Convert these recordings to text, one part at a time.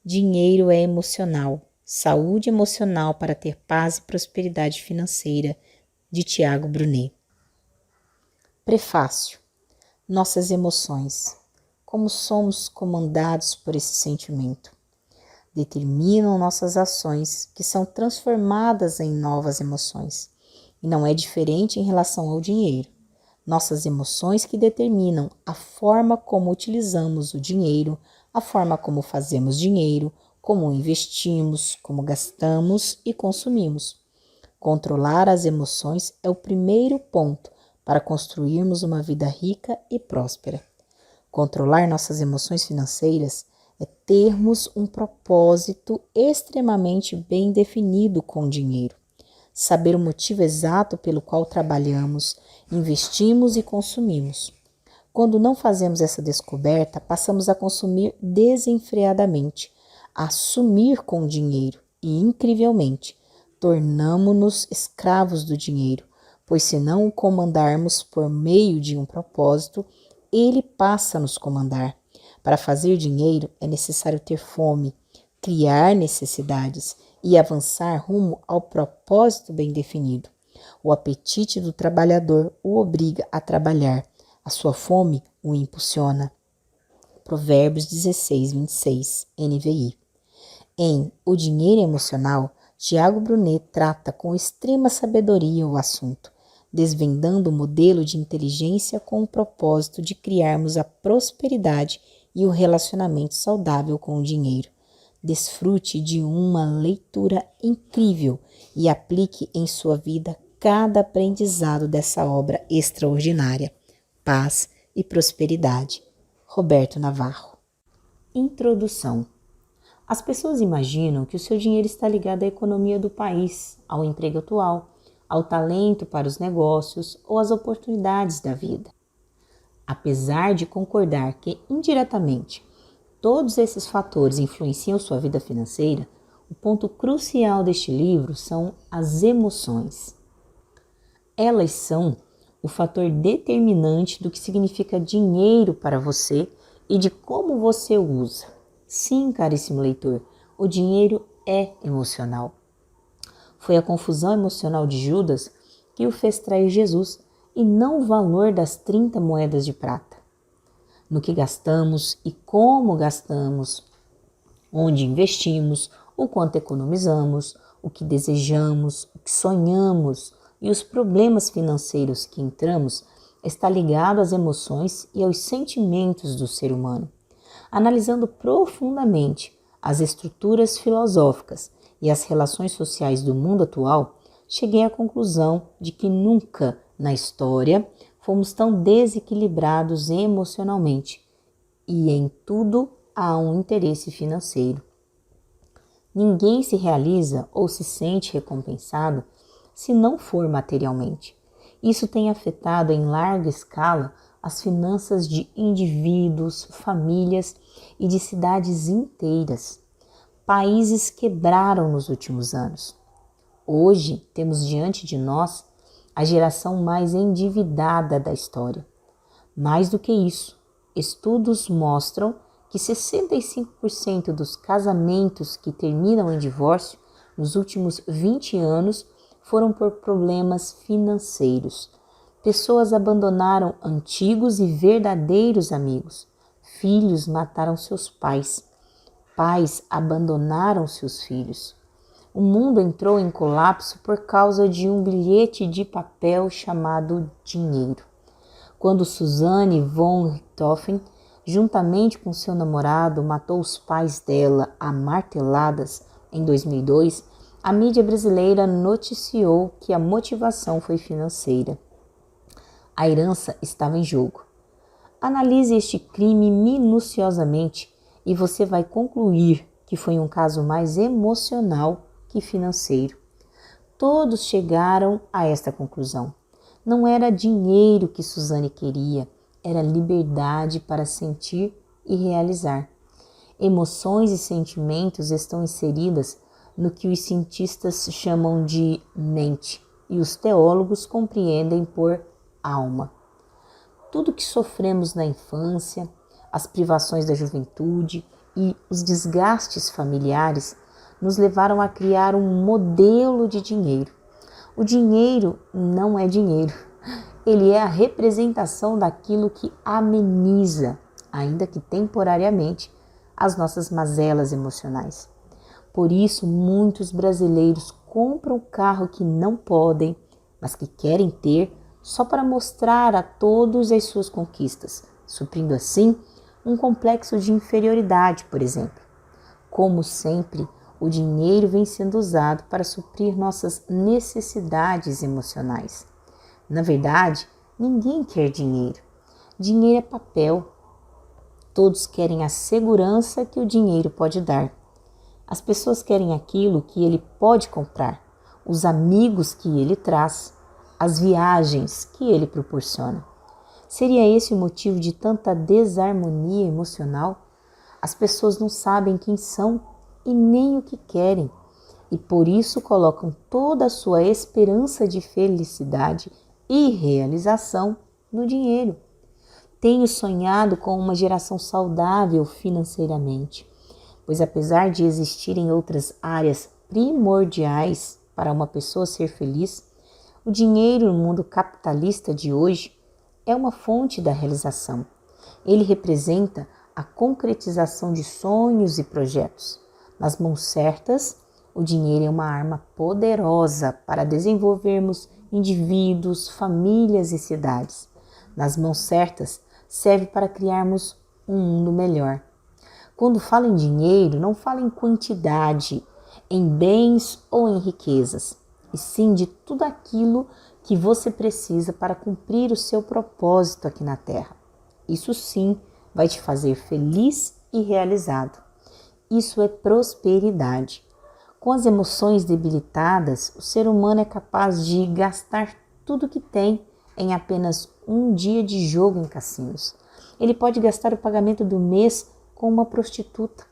Dinheiro é emocional. Saúde emocional para ter paz e prosperidade financeira, de Tiago Brunet. Prefácio. Nossas emoções. Como somos comandados por esse sentimento? Determinam nossas ações, que são transformadas em novas emoções. E não é diferente em relação ao dinheiro. Nossas emoções que determinam a forma como utilizamos o dinheiro, a forma como fazemos dinheiro, como investimos, como gastamos e consumimos. Controlar as emoções é o primeiro ponto para construirmos uma vida rica e próspera. Controlar nossas emoções financeiras é termos um propósito extremamente bem definido com o dinheiro. Saber o motivo exato pelo qual trabalhamos, investimos e consumimos. Quando não fazemos essa descoberta, passamos a consumir desenfreadamente, a sumir com o dinheiro e, incrivelmente, tornamo-nos escravos do dinheiro, pois se não o comandarmos por meio de um propósito, ele passa a nos comandar. Para fazer dinheiro é necessário ter fome, criar necessidades e avançar rumo ao propósito bem definido. O apetite do trabalhador o obriga a trabalhar. A sua fome o impulsiona. Provérbios 16, 26, NVI. Em O Dinheiro Emocional, Tiago Brunet trata com extrema sabedoria o assunto, desvendando o modelo de inteligência com o propósito de criarmos a prosperidade e o relacionamento saudável com o dinheiro. Desfrute de uma leitura incrível e aplique em sua vida cada aprendizado dessa obra extraordinária. Paz e prosperidade. Roberto Navarro. Introdução. As pessoas imaginam que o seu dinheiro está ligado à economia do país, ao emprego atual, ao talento para os negócios ou às oportunidades da vida. Apesar de concordar que, indiretamente, todos esses fatores influenciam sua vida financeira, o ponto crucial deste livro são as emoções. Elas são o fator determinante do que significa dinheiro para você e de como você o usa. Sim, caríssimo leitor, o dinheiro é emocional. Foi a confusão emocional de Judas que o fez trair Jesus e não o valor das 30 moedas de prata. No que gastamos e como gastamos, onde investimos, o quanto economizamos, o que desejamos, o que sonhamos e os problemas financeiros que entramos está ligado às emoções e aos sentimentos do ser humano. Analisando profundamente as estruturas filosóficas e as relações sociais do mundo atual, cheguei à conclusão de que nunca na história fomos tão desequilibrados emocionalmente e em tudo há um interesse financeiro. Ninguém se realiza ou se sente recompensado se não for materialmente. Isso tem afetado em larga escala as finanças de indivíduos, famílias e de cidades inteiras. Países quebraram nos últimos anos. Hoje temos diante de nós a geração mais endividada da história. Mais do que isso, estudos mostram que 65% dos casamentos que terminam em divórcio nos últimos 20 anos foram por problemas financeiros. Pessoas abandonaram antigos e verdadeiros amigos. Filhos mataram seus pais. Pais abandonaram seus filhos. O mundo entrou em colapso por causa de um bilhete de papel chamado dinheiro. Quando Suzanne von Richthofen, juntamente com seu namorado, matou os pais dela a marteladas em 2002, a mídia brasileira noticiou que a motivação foi financeira. A herança estava em jogo. Analise este crime minuciosamente e você vai concluir que foi um caso mais emocional que financeiro. Todos chegaram a esta conclusão. Não era dinheiro que Suzane queria, era liberdade para sentir e realizar. Emoções e sentimentos estão inseridas no que os cientistas chamam de mente e os teólogos compreendem por alma. Tudo que sofremos na infância, as privações da juventude e os desgastes familiares nos levaram a criar um modelo de dinheiro. O dinheiro não é dinheiro, ele é a representação daquilo que ameniza, ainda que temporariamente, as nossas mazelas emocionais. Por isso, muitos brasileiros compram o carro que não podem, mas que querem ter só para mostrar a todos as suas conquistas, suprindo assim um complexo de inferioridade, por exemplo. Como sempre, o dinheiro vem sendo usado para suprir nossas necessidades emocionais. Na verdade, ninguém quer dinheiro. Dinheiro é papel. Todos querem a segurança que o dinheiro pode dar. As pessoas querem aquilo que ele pode comprar, os amigos que ele traz, as viagens que ele proporciona. Seria esse o motivo de tanta desarmonia emocional? As pessoas não sabem quem são e nem o que querem, e por isso colocam toda a sua esperança de felicidade e realização no dinheiro. Tenho sonhado com uma geração saudável financeiramente, pois apesar de existirem outras áreas primordiais para uma pessoa ser feliz, o dinheiro no mundo capitalista de hoje é uma fonte da realização. Ele representa a concretização de sonhos e projetos. Nas mãos certas, o dinheiro é uma arma poderosa para desenvolvermos indivíduos, famílias e cidades. Nas mãos certas, serve para criarmos um mundo melhor. Quando fala em dinheiro, não fala em quantidade, em bens ou em riquezas, e sim de tudo aquilo que você precisa para cumprir o seu propósito aqui na Terra. Isso sim vai te fazer feliz e realizado. Isso é prosperidade. Com as emoções debilitadas, o ser humano é capaz de gastar tudo que tem em apenas um dia de jogo em cassinos. Ele pode gastar o pagamento do mês com uma prostituta.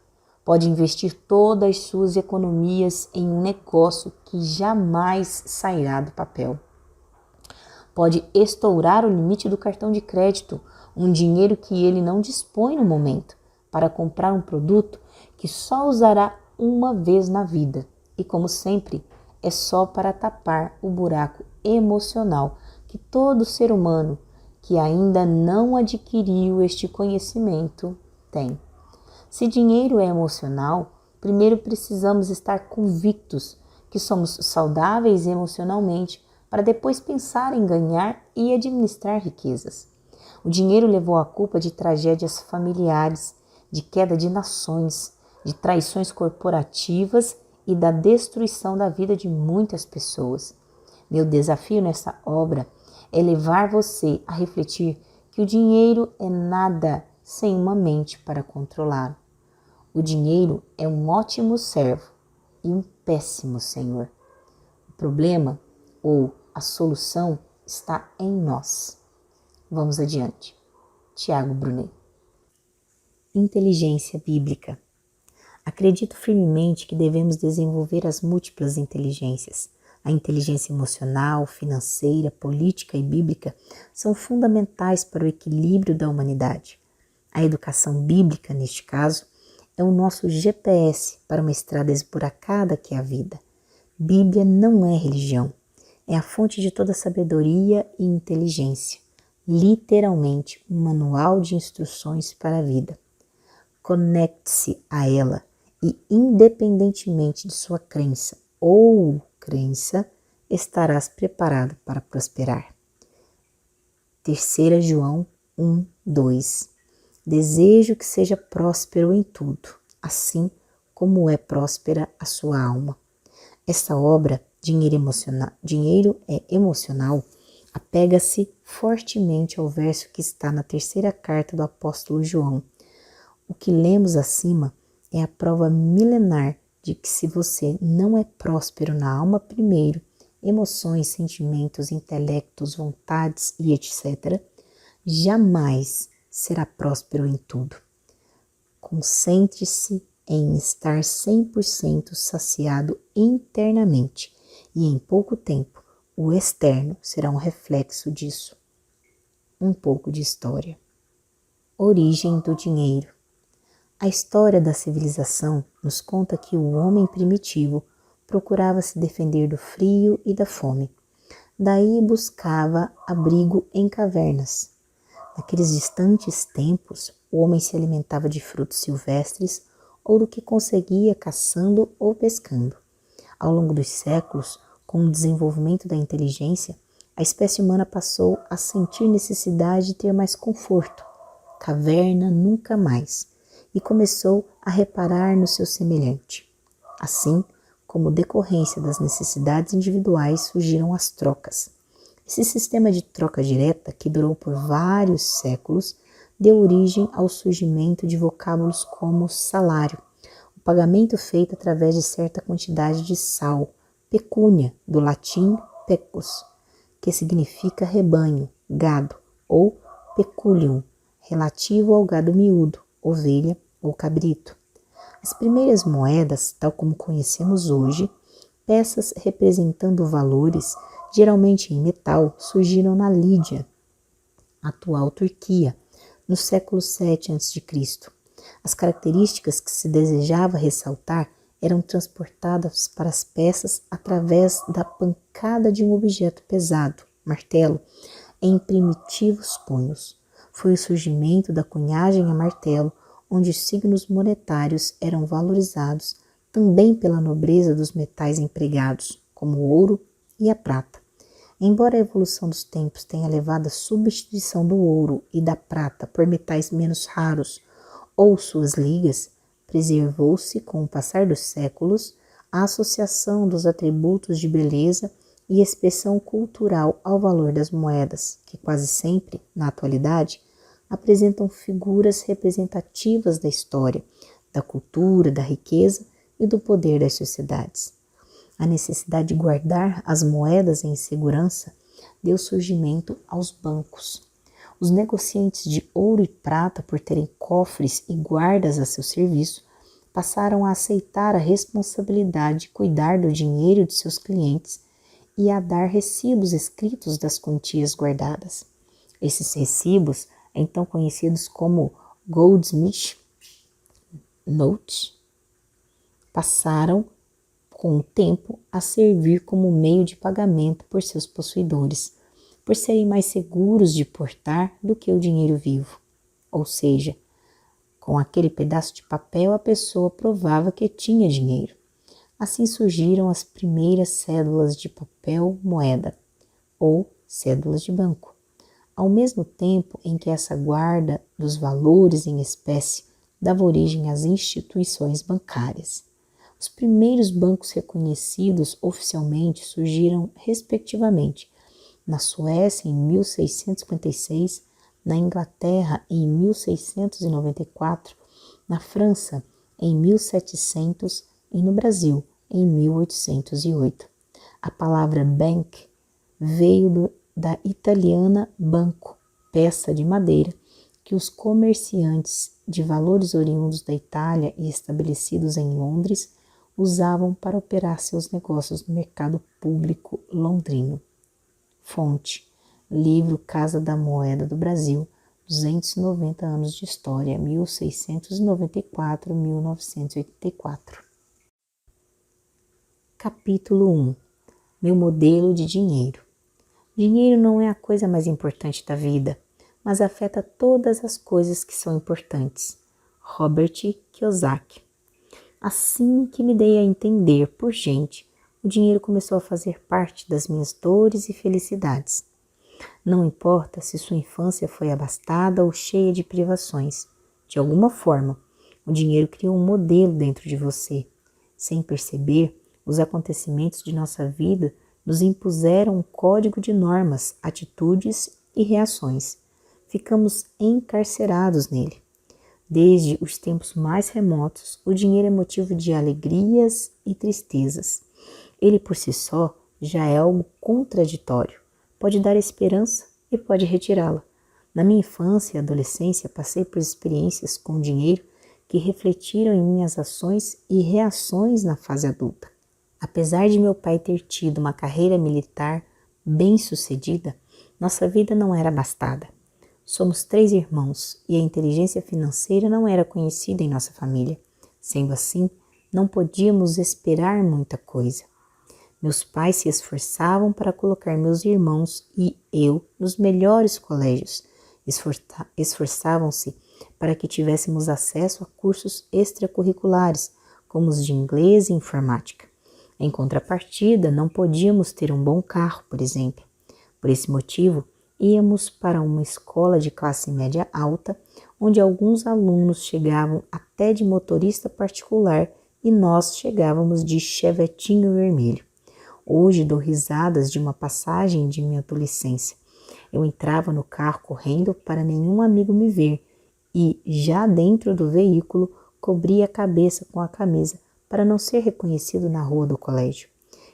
Pode investir todas as suas economias em um negócio que jamais sairá do papel. Pode estourar o limite do cartão de crédito, um dinheiro que ele não dispõe no momento, para comprar um produto que só usará uma vez na vida. E como sempre, é só para tapar o buraco emocional que todo ser humano que ainda não adquiriu este conhecimento tem. Se dinheiro é emocional, primeiro precisamos estar convictos que somos saudáveis emocionalmente para depois pensar em ganhar e administrar riquezas. O dinheiro levou a culpa de tragédias familiares, de queda de nações, de traições corporativas e da destruição da vida de muitas pessoas. Meu desafio nessa obra é levar você a refletir que o dinheiro é nada sem uma mente para controlar. O dinheiro é um ótimo servo e um péssimo senhor. O problema ou a solução está em nós. Vamos adiante. Tiago Brunet. Inteligência bíblica. Acredito firmemente que devemos desenvolver as múltiplas inteligências. A inteligência emocional, financeira, política e bíblica são fundamentais para o equilíbrio da humanidade. A educação bíblica, neste caso, é o nosso GPS para uma estrada esburacada que é a vida. Bíblia não é religião, é a fonte de toda sabedoria e inteligência, literalmente um manual de instruções para a vida. Conecte-se a ela e, independentemente de sua crença ou crença, estarás preparado para prosperar. 3 João 1:2. Desejo que seja próspero em tudo, assim como é próspera a sua alma. Essa obra, Dinheiro é Emocional, apega-se fortemente ao verso que está na 3ª carta do apóstolo João. O que lemos acima é a prova milenar de que se você não é próspero na alma primeiro, emoções, sentimentos, intelectos, vontades e etc., jamais será próspero em tudo. Concentre-se em estar 100% saciado internamente e em pouco tempo o externo será um reflexo disso. Um pouco de história. Origem do dinheiro. A história da civilização nos conta que o homem primitivo procurava se defender do frio e da fome. Daí buscava abrigo em cavernas. Naqueles distantes tempos, o homem se alimentava de frutos silvestres ou do que conseguia caçando ou pescando. Ao longo dos séculos, com o desenvolvimento da inteligência, a espécie humana passou a sentir necessidade de ter mais conforto. Caverna nunca mais. E começou a reparar no seu semelhante. Assim, como decorrência das necessidades individuais, surgiram as trocas. Esse sistema de troca direta, que durou por vários séculos, deu origem ao surgimento de vocábulos como salário, o pagamento feito através de certa quantidade de sal, pecúnia, do latim pecus, que significa rebanho, gado, ou peculium, relativo ao gado miúdo, ovelha ou cabrito. As primeiras moedas, tal como conhecemos hoje, peças representando valores, geralmente em metal, surgiram na Lídia, atual Turquia, no século VII a.C. As características que se desejava ressaltar eram transportadas para as peças através da pancada de um objeto pesado, martelo, em primitivos punhos. Foi o surgimento da cunhagem a martelo, onde os signos monetários eram valorizados também pela nobreza dos metais empregados, como o ouro e a prata. Embora a evolução dos tempos tenha levado à substituição do ouro e da prata por metais menos raros ou suas ligas, preservou-se, com o passar dos séculos, a associação dos atributos de beleza e expressão cultural ao valor das moedas, que quase sempre, na atualidade, apresentam figuras representativas da história, da cultura, da riqueza e do poder das sociedades. A necessidade de guardar as moedas em segurança deu surgimento aos bancos. Os negociantes de ouro e prata, por terem cofres e guardas a seu serviço, passaram a aceitar a responsabilidade de cuidar do dinheiro de seus clientes e a dar recibos escritos das quantias guardadas. Esses recibos, então conhecidos como Goldsmith Notes, passaram com o tempo a servir como meio de pagamento por seus possuidores, por serem mais seguros de portar do que o dinheiro vivo. Ou seja, com aquele pedaço de papel a pessoa provava que tinha dinheiro. Assim surgiram as primeiras cédulas de papel moeda, ou cédulas de banco. Ao mesmo tempo em que essa guarda dos valores em espécie dava origem às instituições bancárias. Os primeiros bancos reconhecidos oficialmente surgiram, respectivamente, na Suécia em 1656, na Inglaterra em 1694, na França em 1700 e no Brasil em 1808. A palavra bank veio da italiana banco, peça de madeira, que os comerciantes de valores oriundos da Itália e estabelecidos em Londres usavam para operar seus negócios no mercado público londrino. Fonte: livro Casa da Moeda do Brasil, 290 anos de história, 1694-1984. Capítulo 1. Meu modelo de dinheiro. Dinheiro não é a coisa mais importante da vida, mas afeta todas as coisas que são importantes. Robert Kiyosaki. Assim que me dei a entender por gente, o dinheiro começou a fazer parte das minhas dores e felicidades. Não importa se sua infância foi abastada ou cheia de privações. De alguma forma, o dinheiro criou um modelo dentro de você. Sem perceber, os acontecimentos de nossa vida nos impuseram um código de normas, atitudes e reações. Ficamos encarcerados nele. Desde os tempos mais remotos, o dinheiro é motivo de alegrias e tristezas. Ele por si só já é algo contraditório. Pode dar esperança e pode retirá-la. Na minha infância e adolescência, passei por experiências com dinheiro que refletiram em minhas ações e reações na fase adulta. Apesar de meu pai ter tido uma carreira militar bem-sucedida, nossa vida não era abastada. Somos 3 irmãos e a inteligência financeira não era conhecida em nossa família. Sendo assim, não podíamos esperar muita coisa. Meus pais se esforçavam para colocar meus irmãos e eu nos melhores colégios. Esforçavam-se para que tivéssemos acesso a cursos extracurriculares, como os de inglês e informática. Em contrapartida, não podíamos ter um bom carro, por exemplo. Por esse motivo, íamos para uma escola de classe média alta, onde alguns alunos chegavam até de motorista particular e nós chegávamos de chevetinho vermelho. Hoje dou risadas de uma passagem de minha adolescência. Eu entrava no carro correndo para nenhum amigo me ver e, já dentro do veículo, cobria a cabeça com a camisa para não ser reconhecido na rua do colégio.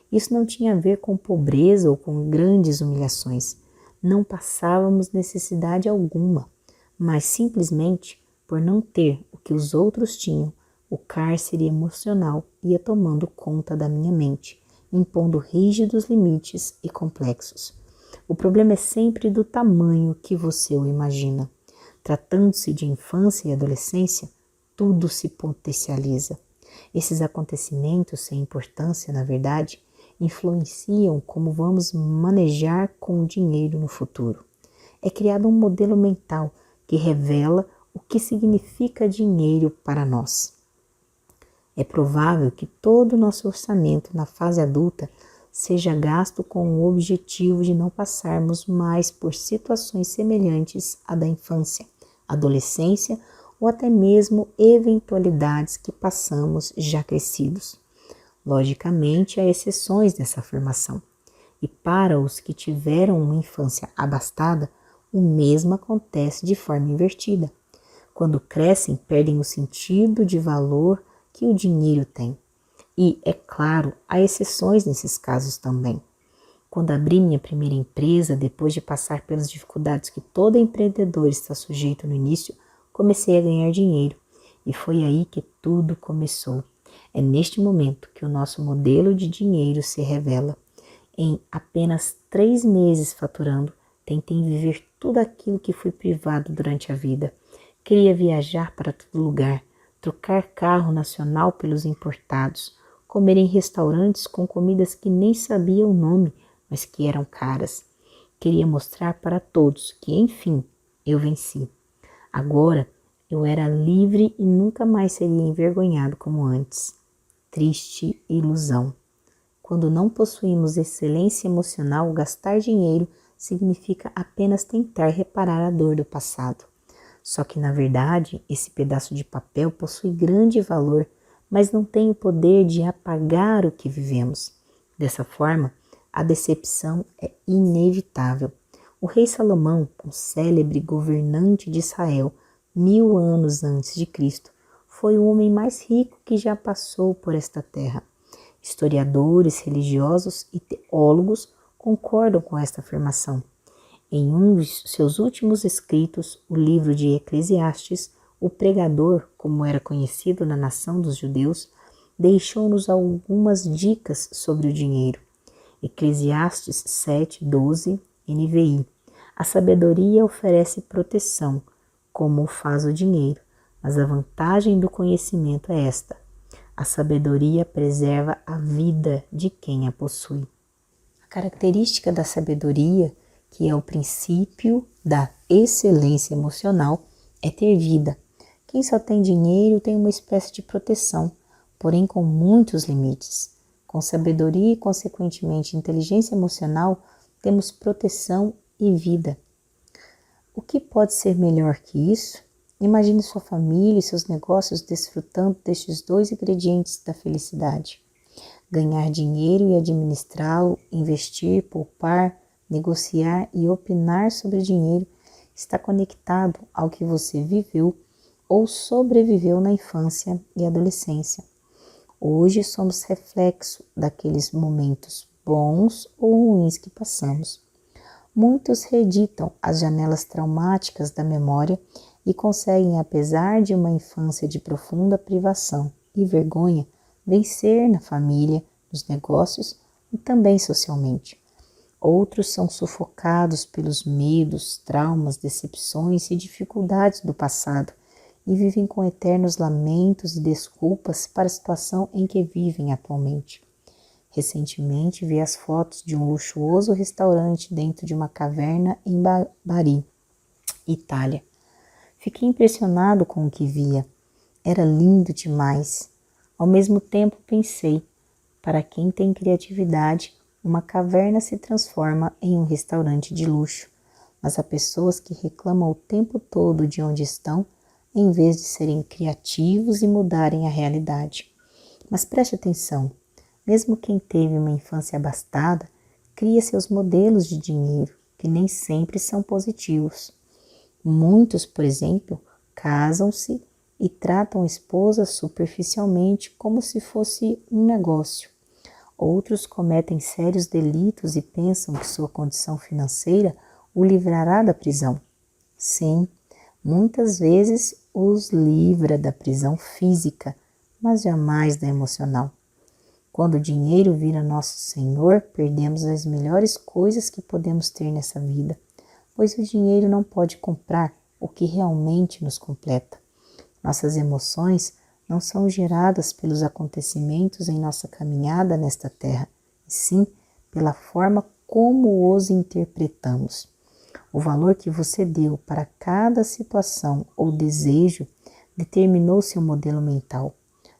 Isso não tinha a ver com pobreza ou com grandes humilhações. Não passávamos necessidade alguma, mas simplesmente por não ter o que os outros tinham, o cárcere emocional ia tomando conta da minha mente, impondo rígidos limites e complexos. O problema é sempre do tamanho que você o imagina. Tratando-se de infância e adolescência, tudo se potencializa. Esses acontecimentos sem importância, na verdade, influenciam como vamos manejar com o dinheiro no futuro. É criado um modelo mental que revela o que significa dinheiro para nós. É provável que todo o nosso orçamento na fase adulta seja gasto com o objetivo de não passarmos mais por situações semelhantes à da infância, adolescência ou até mesmo eventualidades que passamos já crescidos. Logicamente, há exceções nessa afirmação. E para os que tiveram uma infância abastada, o mesmo acontece de forma invertida. Quando crescem, perdem o sentido de valor que o dinheiro tem. E, é claro, há exceções nesses casos também. Quando abri minha primeira empresa, depois de passar pelas dificuldades que todo empreendedor está sujeito no início, comecei a ganhar dinheiro. E foi aí que tudo começou. É neste momento que o nosso modelo de dinheiro se revela. Em apenas 3 meses faturando, tentei viver tudo aquilo que fui privado durante a vida. Queria viajar para todo lugar, trocar carro nacional pelos importados, comer em restaurantes com comidas que nem sabia o nome, mas que eram caras. Queria mostrar para todos que, enfim, eu venci. Agora, eu era livre e nunca mais seria envergonhado como antes. Triste ilusão. Quando não possuímos excelência emocional, gastar dinheiro significa apenas tentar reparar a dor do passado. Só que, na verdade, esse pedaço de papel possui grande valor, mas não tem o poder de apagar o que vivemos. Dessa forma, a decepção é inevitável. O rei Salomão, um célebre governante de Israel, 1000 anos antes de Cristo, foi o homem mais rico que já passou por esta terra. Historiadores, religiosos e teólogos concordam com esta afirmação. Em um de seus últimos escritos, o livro de Eclesiastes, o pregador, como era conhecido na nação dos judeus, deixou-nos algumas dicas sobre o dinheiro. Eclesiastes 7:12, NVI. A sabedoria oferece proteção, como o faz o dinheiro, mas a vantagem do conhecimento é esta: a sabedoria preserva a vida de quem a possui. A característica da sabedoria, que é o princípio da excelência emocional, é ter vida. Quem só tem dinheiro tem uma espécie de proteção, porém com muitos limites. Com sabedoria e, consequentemente, inteligência emocional, temos proteção e vida. O que pode ser melhor que isso? Imagine sua família e seus negócios desfrutando destes 2 ingredientes da felicidade. Ganhar dinheiro e administrá-lo, investir, poupar, negociar e opinar sobre dinheiro está conectado ao que você viveu ou sobreviveu na infância e adolescência. Hoje somos reflexo daqueles momentos bons ou ruins que passamos. Muitos reeditam as janelas traumáticas da memória e conseguem, apesar de uma infância de profunda privação e vergonha, vencer na família, nos negócios e também socialmente. Outros são sufocados pelos medos, traumas, decepções e dificuldades do passado e vivem com eternos lamentos e desculpas para a situação em que vivem atualmente. Recentemente vi as fotos de um luxuoso restaurante dentro de uma caverna em Bari, Itália. Fiquei impressionado com o que via. Era lindo demais. Ao mesmo tempo pensei, para quem tem criatividade, uma caverna se transforma em um restaurante de luxo, mas há pessoas que reclamam o tempo todo de onde estão, em vez de serem criativos e mudarem a realidade. Mas preste atenção, mesmo quem teve uma infância abastada, cria seus modelos de dinheiro, que nem sempre são positivos. Muitos, por exemplo, casam-se e tratam a esposa superficialmente como se fosse um negócio. Outros cometem sérios delitos e pensam que sua condição financeira o livrará da prisão. Sim, muitas vezes os livra da prisão física, mas jamais da emocional. Quando o dinheiro vira nosso senhor, perdemos as melhores coisas que podemos ter nessa vida, pois o dinheiro não pode comprar o que realmente nos completa. Nossas emoções não são geradas pelos acontecimentos em nossa caminhada nesta terra, e sim pela forma como os interpretamos. O valor que você deu para cada situação ou desejo determinou seu modelo mental.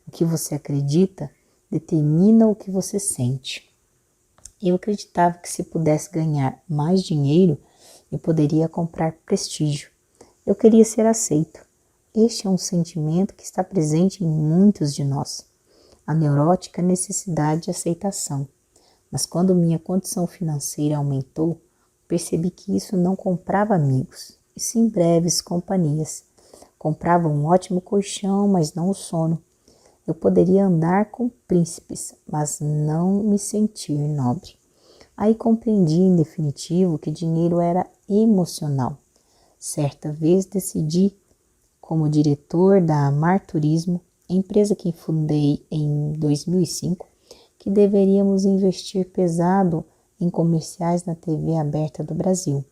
O que você acredita determina o que você sente. Eu acreditava que se pudesse ganhar mais dinheiro, eu poderia comprar prestígio. Eu queria ser aceito. Este é um sentimento que está presente em muitos de nós. A neurótica necessidade de aceitação. Mas quando minha condição financeira aumentou, percebi que isso não comprava amigos, e sim breves companhias. Comprava um ótimo colchão, mas não o sono. Eu poderia andar com príncipes, mas não me sentir nobre. Aí compreendi em definitivo que dinheiro era emocional. Certa vez decidi, como diretor da Amar Turismo, empresa que fundei em 2005, que deveríamos investir pesado em comerciais na TV aberta do Brasil.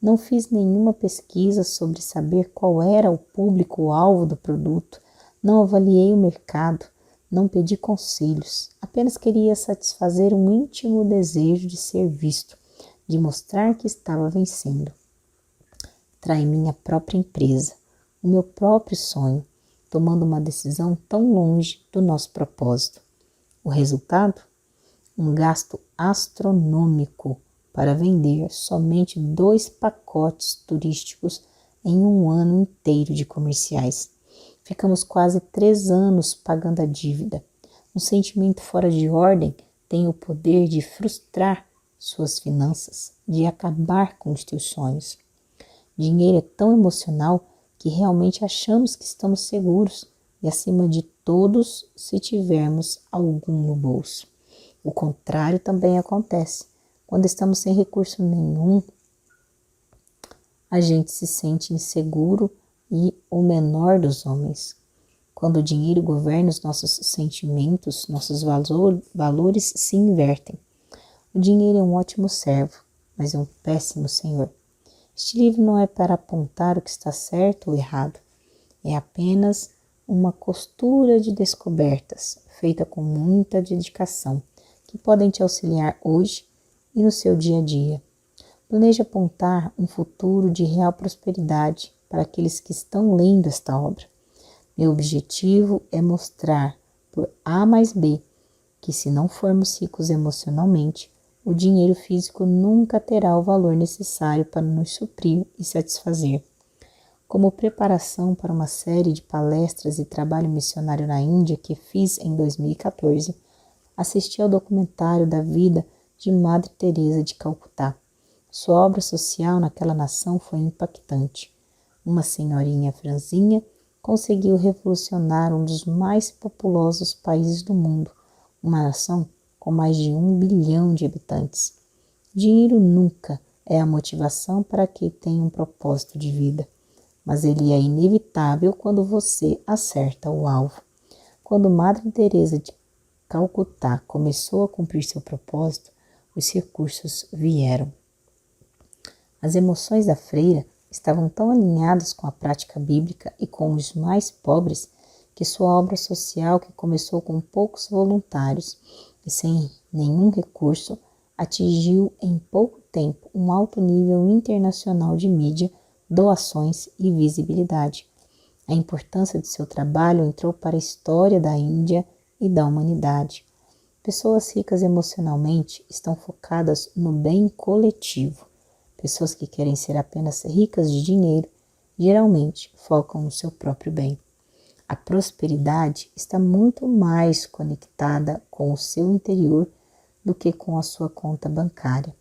Não fiz nenhuma pesquisa sobre saber qual era o público-alvo do produto, não avaliei o mercado, não pedi conselhos, apenas queria satisfazer um íntimo desejo de ser visto, de mostrar que estava vencendo. Traí minha própria empresa, o meu próprio sonho, tomando uma decisão tão longe do nosso propósito. O resultado? Um gasto astronômico para vender somente 2 pacotes turísticos em um ano inteiro de comerciais. Ficamos quase 3 anos pagando a dívida. Um sentimento fora de ordem tem o poder de frustrar suas finanças, de acabar com os teus sonhos. Dinheiro é tão emocional que realmente achamos que estamos seguros e, acima de todos, se tivermos algum no bolso. O contrário também acontece. Quando estamos sem recurso nenhum, a gente se sente inseguro e o menor dos homens. Quando o dinheiro governa os nossos sentimentos, nossos valores se invertem. O dinheiro é um ótimo servo, mas é um péssimo senhor. Este livro não é para apontar o que está certo ou errado. É apenas uma costura de descobertas, feita com muita dedicação, que podem te auxiliar hoje e no seu dia a dia. Planeje apontar um futuro de real prosperidade para aqueles que estão lendo esta obra. Meu objetivo é mostrar, por A mais B, que se não formos ricos emocionalmente, o dinheiro físico nunca terá o valor necessário para nos suprir e satisfazer. Como preparação para uma série de palestras e trabalho missionário na Índia que fiz em 2014, assisti ao documentário da vida de Madre Teresa de Calcutá. Sua obra social naquela nação foi impactante. Uma senhorinha franzinha conseguiu revolucionar um dos mais populosos países do mundo, uma nação com mais de 1 bilhão de habitantes. Dinheiro nunca é a motivação para quem tem um propósito de vida, mas ele é inevitável quando você acerta o alvo. Quando Madre Teresa de Calcutá começou a cumprir seu propósito, os recursos vieram. As emoções da freira estavam tão alinhadas com a prática bíblica e com os mais pobres que sua obra social, que começou com poucos voluntários e sem nenhum recurso, atingiu em pouco tempo um alto nível internacional de mídia, doações e visibilidade. A importância de seu trabalho entrou para a história da Índia e da humanidade. Pessoas ricas emocionalmente estão focadas no bem coletivo. Pessoas que querem ser apenas ricas de dinheiro geralmente focam no seu próprio bem. A prosperidade está muito mais conectada com o seu interior do que com a sua conta bancária.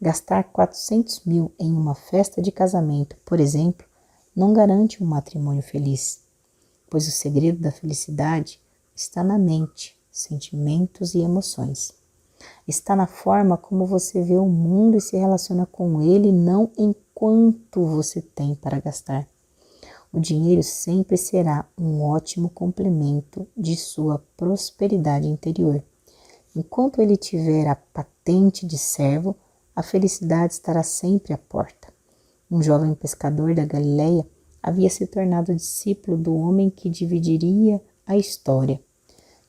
Gastar 400 mil em uma festa de casamento, por exemplo, não garante um matrimônio feliz, pois o segredo da felicidade está na mente, sentimentos e emoções. Está na forma como você vê o mundo e se relaciona com ele, não em quanto você tem para gastar. O dinheiro sempre será um ótimo complemento de sua prosperidade interior. Enquanto ele tiver a patente de servo, a felicidade estará sempre à porta. Um jovem pescador da Galileia havia se tornado discípulo do homem que dividiria a história.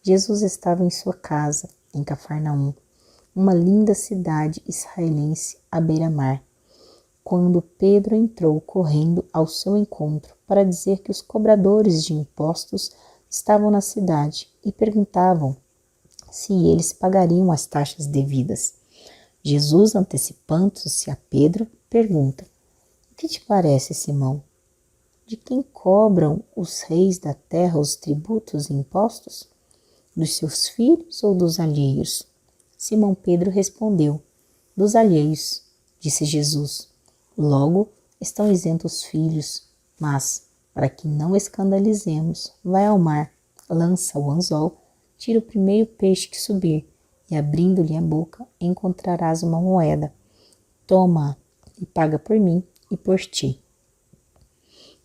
Jesus estava em sua casa, em Cafarnaum, uma linda cidade israelense à beira-mar, quando Pedro entrou correndo ao seu encontro para dizer que os cobradores de impostos estavam na cidade e perguntavam se eles pagariam as taxas devidas. Jesus, antecipando-se a Pedro, pergunta: "O que te parece, Simão? De quem cobram os reis da terra os tributos e impostos? Dos seus filhos ou dos alheios?" Simão Pedro respondeu: "Dos alheios", disse Jesus. "Logo, estão isentos os filhos, mas, para que não escandalizemos, vai ao mar, lança o anzol, tira o primeiro peixe que subir, e abrindo-lhe a boca, encontrarás uma moeda. Toma-a e paga por mim e por ti."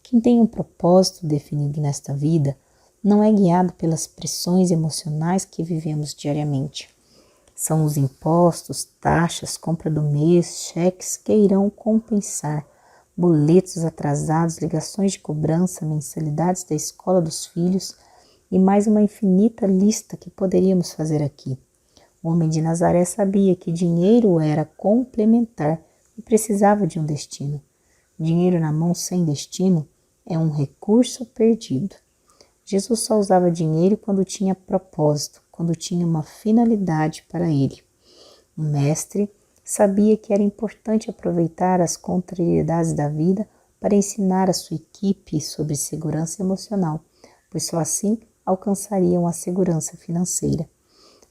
Quem tem um propósito definido nesta vida não é guiado pelas pressões emocionais que vivemos diariamente. São os impostos, taxas, compra do mês, cheques que irão compensar, boletos atrasados, ligações de cobrança, mensalidades da escola dos filhos e mais uma infinita lista que poderíamos fazer aqui. O homem de Nazaré sabia que dinheiro era complementar e precisava de um destino. Dinheiro na mão sem destino é um recurso perdido. Jesus só usava dinheiro quando tinha propósito, quando tinha uma finalidade para ele. O mestre sabia que era importante aproveitar as contrariedades da vida para ensinar a sua equipe sobre segurança emocional, pois só assim alcançariam a segurança financeira.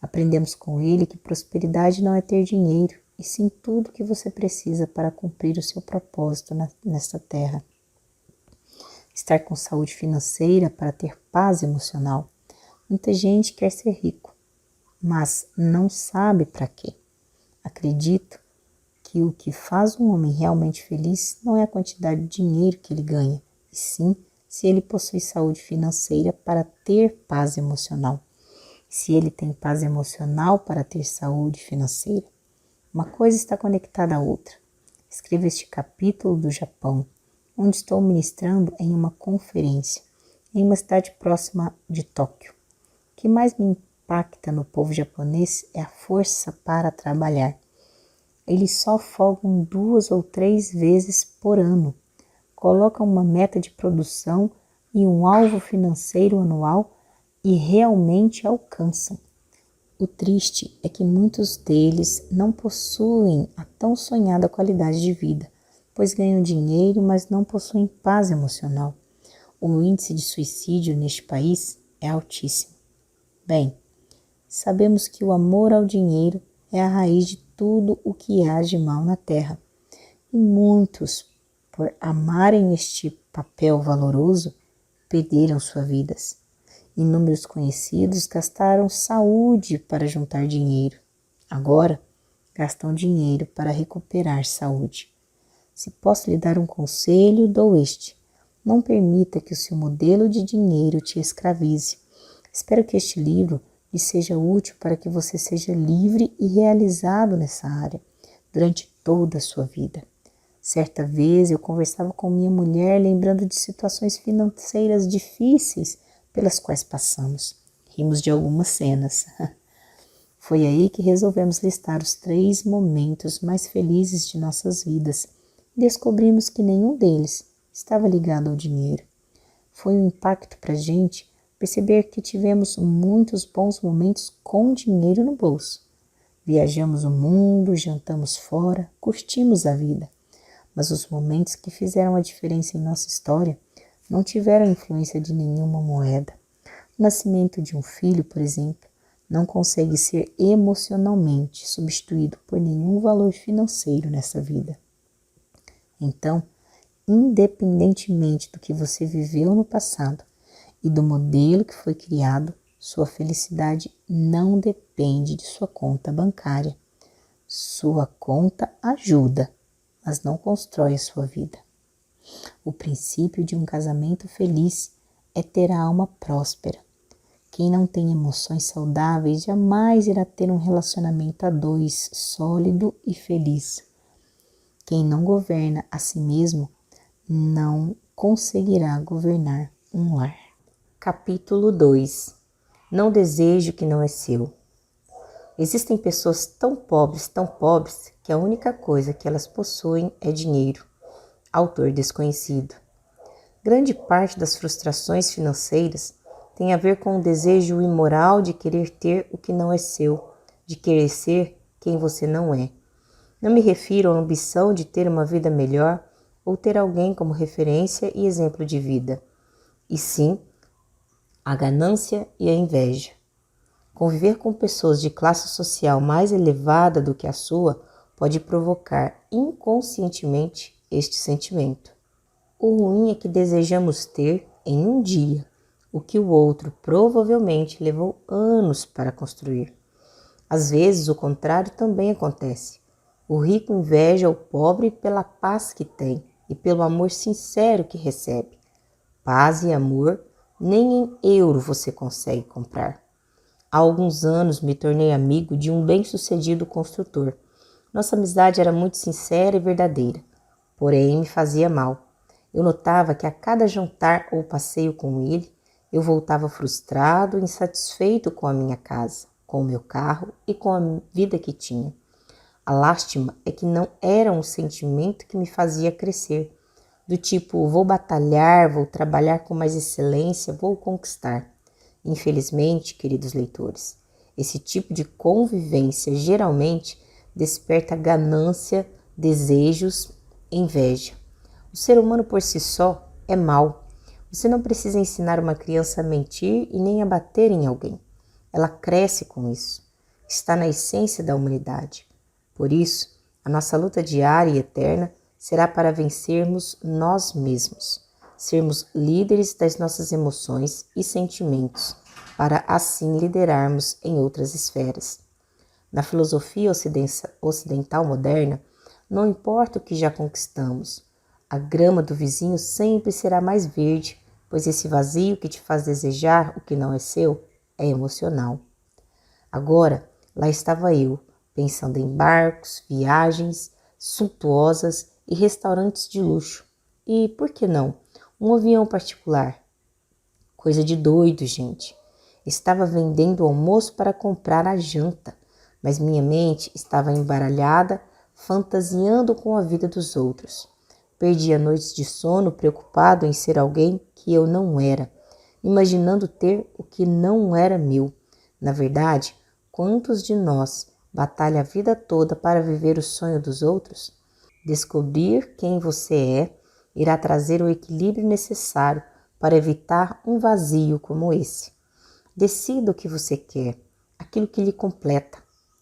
Aprendemos com ele que prosperidade não é ter dinheiro, e sim tudo o que você precisa para cumprir o seu propósito nesta terra. Estar com saúde financeira para ter paz emocional. Muita gente quer ser rico, mas não sabe para quê. Acredito que o que faz um homem realmente feliz não é a quantidade de dinheiro que ele ganha, e sim se ele possui saúde financeira para ter paz emocional. Se ele tem paz emocional para ter saúde financeira. Uma coisa está conectada à outra. Escrevo este capítulo do Japão, onde estou ministrando em uma conferência, em uma cidade próxima de Tóquio. O que mais me impacta no povo japonês é a força para trabalhar. Eles só folgam 2 ou 3 vezes por ano, colocam uma meta de produção e um alvo financeiro anual e realmente alcançam. O triste é que muitos deles não possuem a tão sonhada qualidade de vida, pois ganham dinheiro, mas não possuem paz emocional. O índice de suicídio neste país é altíssimo. Bem, sabemos que o amor ao dinheiro é a raiz de tudo o que há de mal na terra. E muitos, por amarem este papel valoroso, perderam suas vidas. Inúmeros conhecidos gastaram saúde para juntar dinheiro. Agora, gastam dinheiro para recuperar saúde. Se posso lhe dar um conselho, dou este. Não permita que o seu modelo de dinheiro te escravize. Espero que este livro e seja útil para que você seja livre e realizado nessa área durante toda a sua vida. Certa vez eu conversava com minha mulher lembrando de situações financeiras difíceis pelas quais passamos. Rimos de algumas cenas. Foi aí que resolvemos listar os 3 momentos mais felizes de nossas vidas. Descobrimos que nenhum deles estava ligado ao dinheiro. Foi um impacto para a gente perceber que tivemos muitos bons momentos com dinheiro no bolso. Viajamos o mundo, jantamos fora, curtimos a vida. Mas os momentos que fizeram a diferença em nossa história não tiveram influência de nenhuma moeda. O nascimento de um filho, por exemplo, não consegue ser emocionalmente substituído por nenhum valor financeiro nessa vida. Então, independentemente do que você viveu no passado e do modelo que foi criado, sua felicidade não depende de sua conta bancária. Sua conta ajuda, mas não constrói a sua vida. O princípio de um casamento feliz é ter a alma próspera. Quem não tem emoções saudáveis jamais irá ter um relacionamento a 2 sólido e feliz. Quem não governa a si mesmo não conseguirá governar um lar. Capítulo 2. Não deseje o que não é seu. Existem pessoas tão pobres, que a única coisa que elas possuem é dinheiro. Autor desconhecido. Grande parte das frustrações financeiras tem a ver com o desejo imoral de querer ter o que não é seu, de querer ser quem você não é. Não me refiro à ambição de ter uma vida melhor ou ter alguém como referência e exemplo de vida, e sim à ganância e à inveja. Conviver com pessoas de classe social mais elevada do que a sua pode provocar inconscientemente este sentimento. O ruim é que desejamos ter em um dia o que o outro provavelmente levou anos para construir. Às vezes o contrário também acontece. O rico inveja o pobre pela paz que tem e pelo amor sincero que recebe. Paz e amor nem em euro você consegue comprar. Há alguns anos me tornei amigo de um bem-sucedido construtor. Nossa amizade era muito sincera e verdadeira, porém me fazia mal. Eu notava que a cada jantar ou passeio com ele, eu voltava frustrado e insatisfeito com a minha casa, com o meu carro e com a vida que tinha. A lástima é que não era um sentimento que me fazia crescer, do tipo, vou batalhar, vou trabalhar com mais excelência, vou conquistar. Infelizmente, queridos leitores, esse tipo de convivência geralmente desperta ganância, desejos, inveja. O ser humano por si só é mau. Você não precisa ensinar uma criança a mentir e nem a bater em alguém. Ela cresce com isso. Está na essência da humanidade. Por isso, a nossa luta diária e eterna será para vencermos nós mesmos, sermos líderes das nossas emoções e sentimentos, para assim liderarmos em outras esferas. Na filosofia ocidental moderna, não importa o que já conquistamos, a grama do vizinho sempre será mais verde, pois esse vazio que te faz desejar o que não é seu é emocional. Agora, lá estava eu, pensando em barcos, viagens suntuosas e restaurantes de luxo. E, por que não, um avião particular? Coisa de doido, gente. Estava vendendo o almoço para comprar a janta, mas minha mente estava embaralhada, fantasiando com a vida dos outros. Perdia noites de sono preocupado em ser alguém que eu não era, imaginando ter o que não era meu. Na verdade, quantos de nós batalha a vida toda para viver o sonho dos outros? Descobrir quem você é irá trazer o equilíbrio necessário para evitar um vazio como esse. Decida o que você quer, aquilo que lhe completa.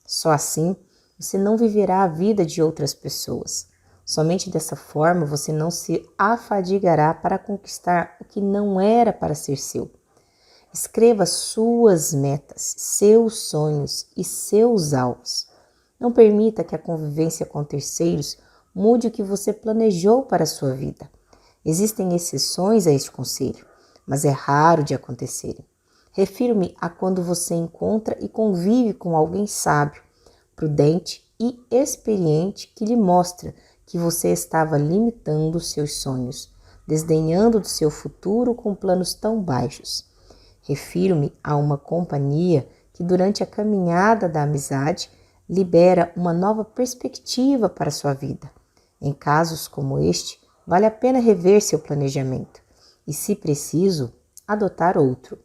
Só assim você não viverá a vida de outras pessoas. Somente dessa forma você não se afadigará para conquistar o que não era para ser seu. Escreva suas metas, seus sonhos e seus alvos. Não permita que a convivência com terceiros mude o que você planejou para a sua vida. Existem exceções a este conselho, mas é raro de acontecerem. Refiro-me a quando você encontra e convive com alguém sábio, prudente e experiente que lhe mostra que você estava limitando seus sonhos, desdenhando do seu futuro com planos tão baixos. Refiro-me a uma companhia que durante a caminhada da amizade libera uma nova perspectiva para a sua vida. Em casos como este, vale a pena rever seu planejamento e, se preciso, adotar outro.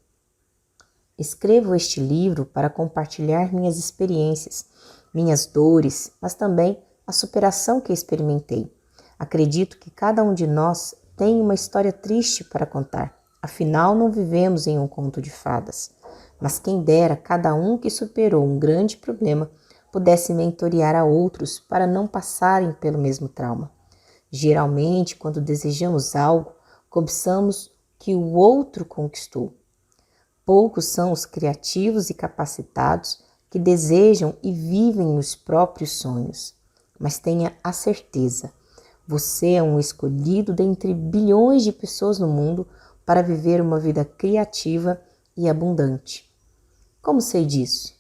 Escrevo este livro para compartilhar minhas experiências, minhas dores, mas também a superação que experimentei. Acredito que cada um de nós tem uma história triste para contar. Afinal, não vivemos em um conto de fadas. Mas quem dera cada um que superou um grande problema pudesse mentorear a outros para não passarem pelo mesmo trauma. Geralmente, quando desejamos algo, cobiçamos que o outro conquistou. Poucos são os criativos e capacitados que desejam e vivem os próprios sonhos. Mas tenha a certeza, você é um escolhido dentre bilhões de pessoas no mundo para viver uma vida criativa e abundante. Como sei disso?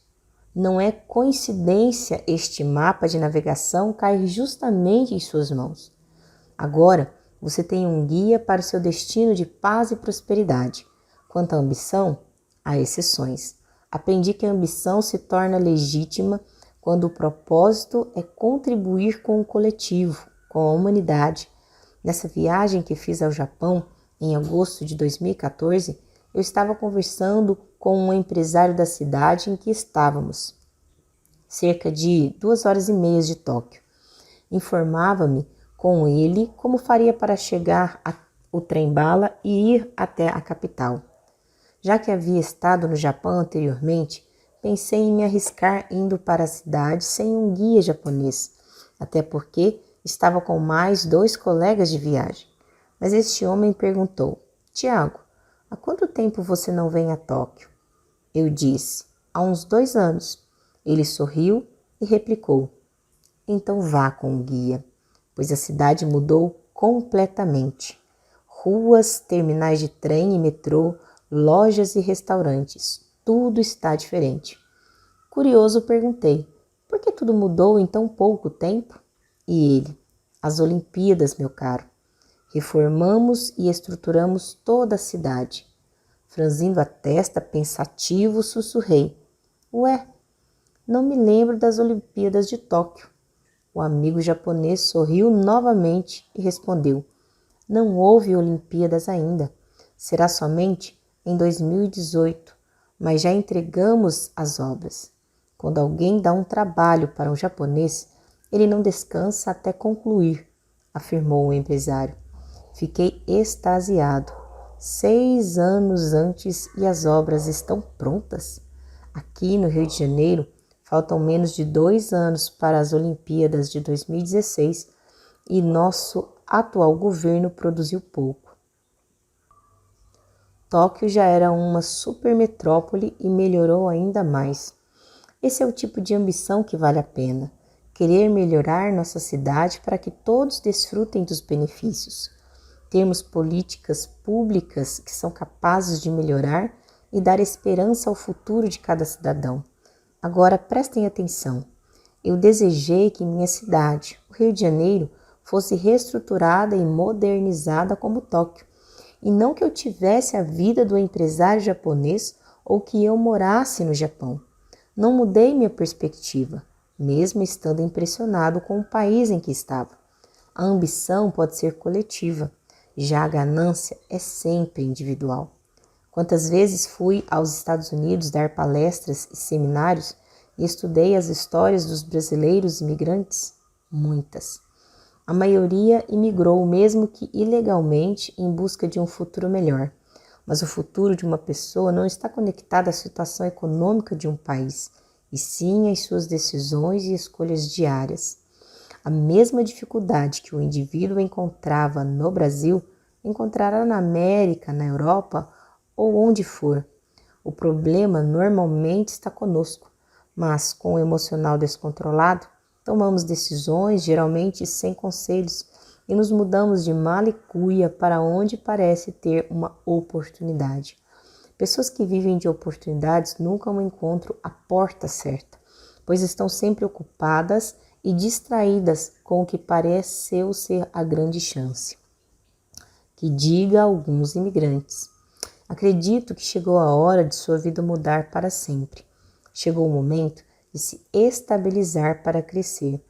Não é coincidência este mapa de navegação cair justamente em suas mãos. Agora, você tem um guia para o seu destino de paz e prosperidade. Quanto à ambição, há exceções. Aprendi que a ambição se torna legítima quando o propósito é contribuir com o coletivo, com a humanidade. Nessa viagem que fiz ao Japão, em agosto de 2014, eu estava conversando com um empresário da cidade em que estávamos, cerca de 2 horas e meia de Tóquio. Informava-me com ele como faria para chegar ao trem-bala e ir até a capital. Já que havia estado no Japão anteriormente, pensei em me arriscar indo para a cidade sem um guia japonês, até porque estava com mais 2 colegas de viagem. Mas este homem perguntou: Tiago, há quanto tempo você não vem a Tóquio? Eu disse: há uns 2 anos. Ele sorriu e replicou: então vá com o guia, pois a cidade mudou completamente. Ruas, terminais de trem e metrô, lojas e restaurantes, tudo está diferente. Curioso, perguntei: por que tudo mudou em tão pouco tempo? E ele: as Olimpíadas, meu caro. Reformamos e estruturamos toda a cidade. Franzindo a testa, pensativo, sussurrei: ué, não me lembro das Olimpíadas de Tóquio. O amigo japonês sorriu novamente e respondeu: não houve Olimpíadas ainda. Será somente em 2018, mas já entregamos as obras. Quando alguém dá um trabalho para um japonês, ele não descansa até concluir, afirmou o empresário. Fiquei extasiado. 6 anos antes e as obras estão prontas? Aqui no Rio de Janeiro, faltam menos de 2 anos para as Olimpíadas de 2016 e nosso atual governo produziu pouco. Tóquio já era uma supermetrópole e melhorou ainda mais. Esse é o tipo de ambição que vale a pena. Querer melhorar nossa cidade para que todos desfrutem dos benefícios. Termos políticas públicas que são capazes de melhorar e dar esperança ao futuro de cada cidadão. Agora prestem atenção. Eu desejei que minha cidade, o Rio de Janeiro, fosse reestruturada e modernizada como Tóquio, e não que eu tivesse a vida do empresário japonês ou que eu morasse no Japão. Não mudei minha perspectiva, mesmo estando impressionado com o país em que estava. A ambição pode ser coletiva, já a ganância é sempre individual. Quantas vezes fui aos Estados Unidos dar palestras e seminários e estudei as histórias dos brasileiros imigrantes? Muitas. A maioria imigrou mesmo que ilegalmente em busca de um futuro melhor. Mas o futuro de uma pessoa não está conectado à situação econômica de um país, e sim às suas decisões e escolhas diárias. A mesma dificuldade que o indivíduo encontrava no Brasil, encontrará na América, na Europa ou onde for. O problema normalmente está conosco, mas com o emocional descontrolado, tomamos decisões, geralmente sem conselhos, e nos mudamos de mala e cuia para onde parece ter uma oportunidade. Pessoas que vivem de oportunidades nunca encontram a porta certa, pois estão sempre ocupadas e distraídas com o que pareceu ser a grande chance. Que diga a alguns imigrantes: acredito que chegou a hora de sua vida mudar para sempre. Chegou o momento de se estabilizar para crescer.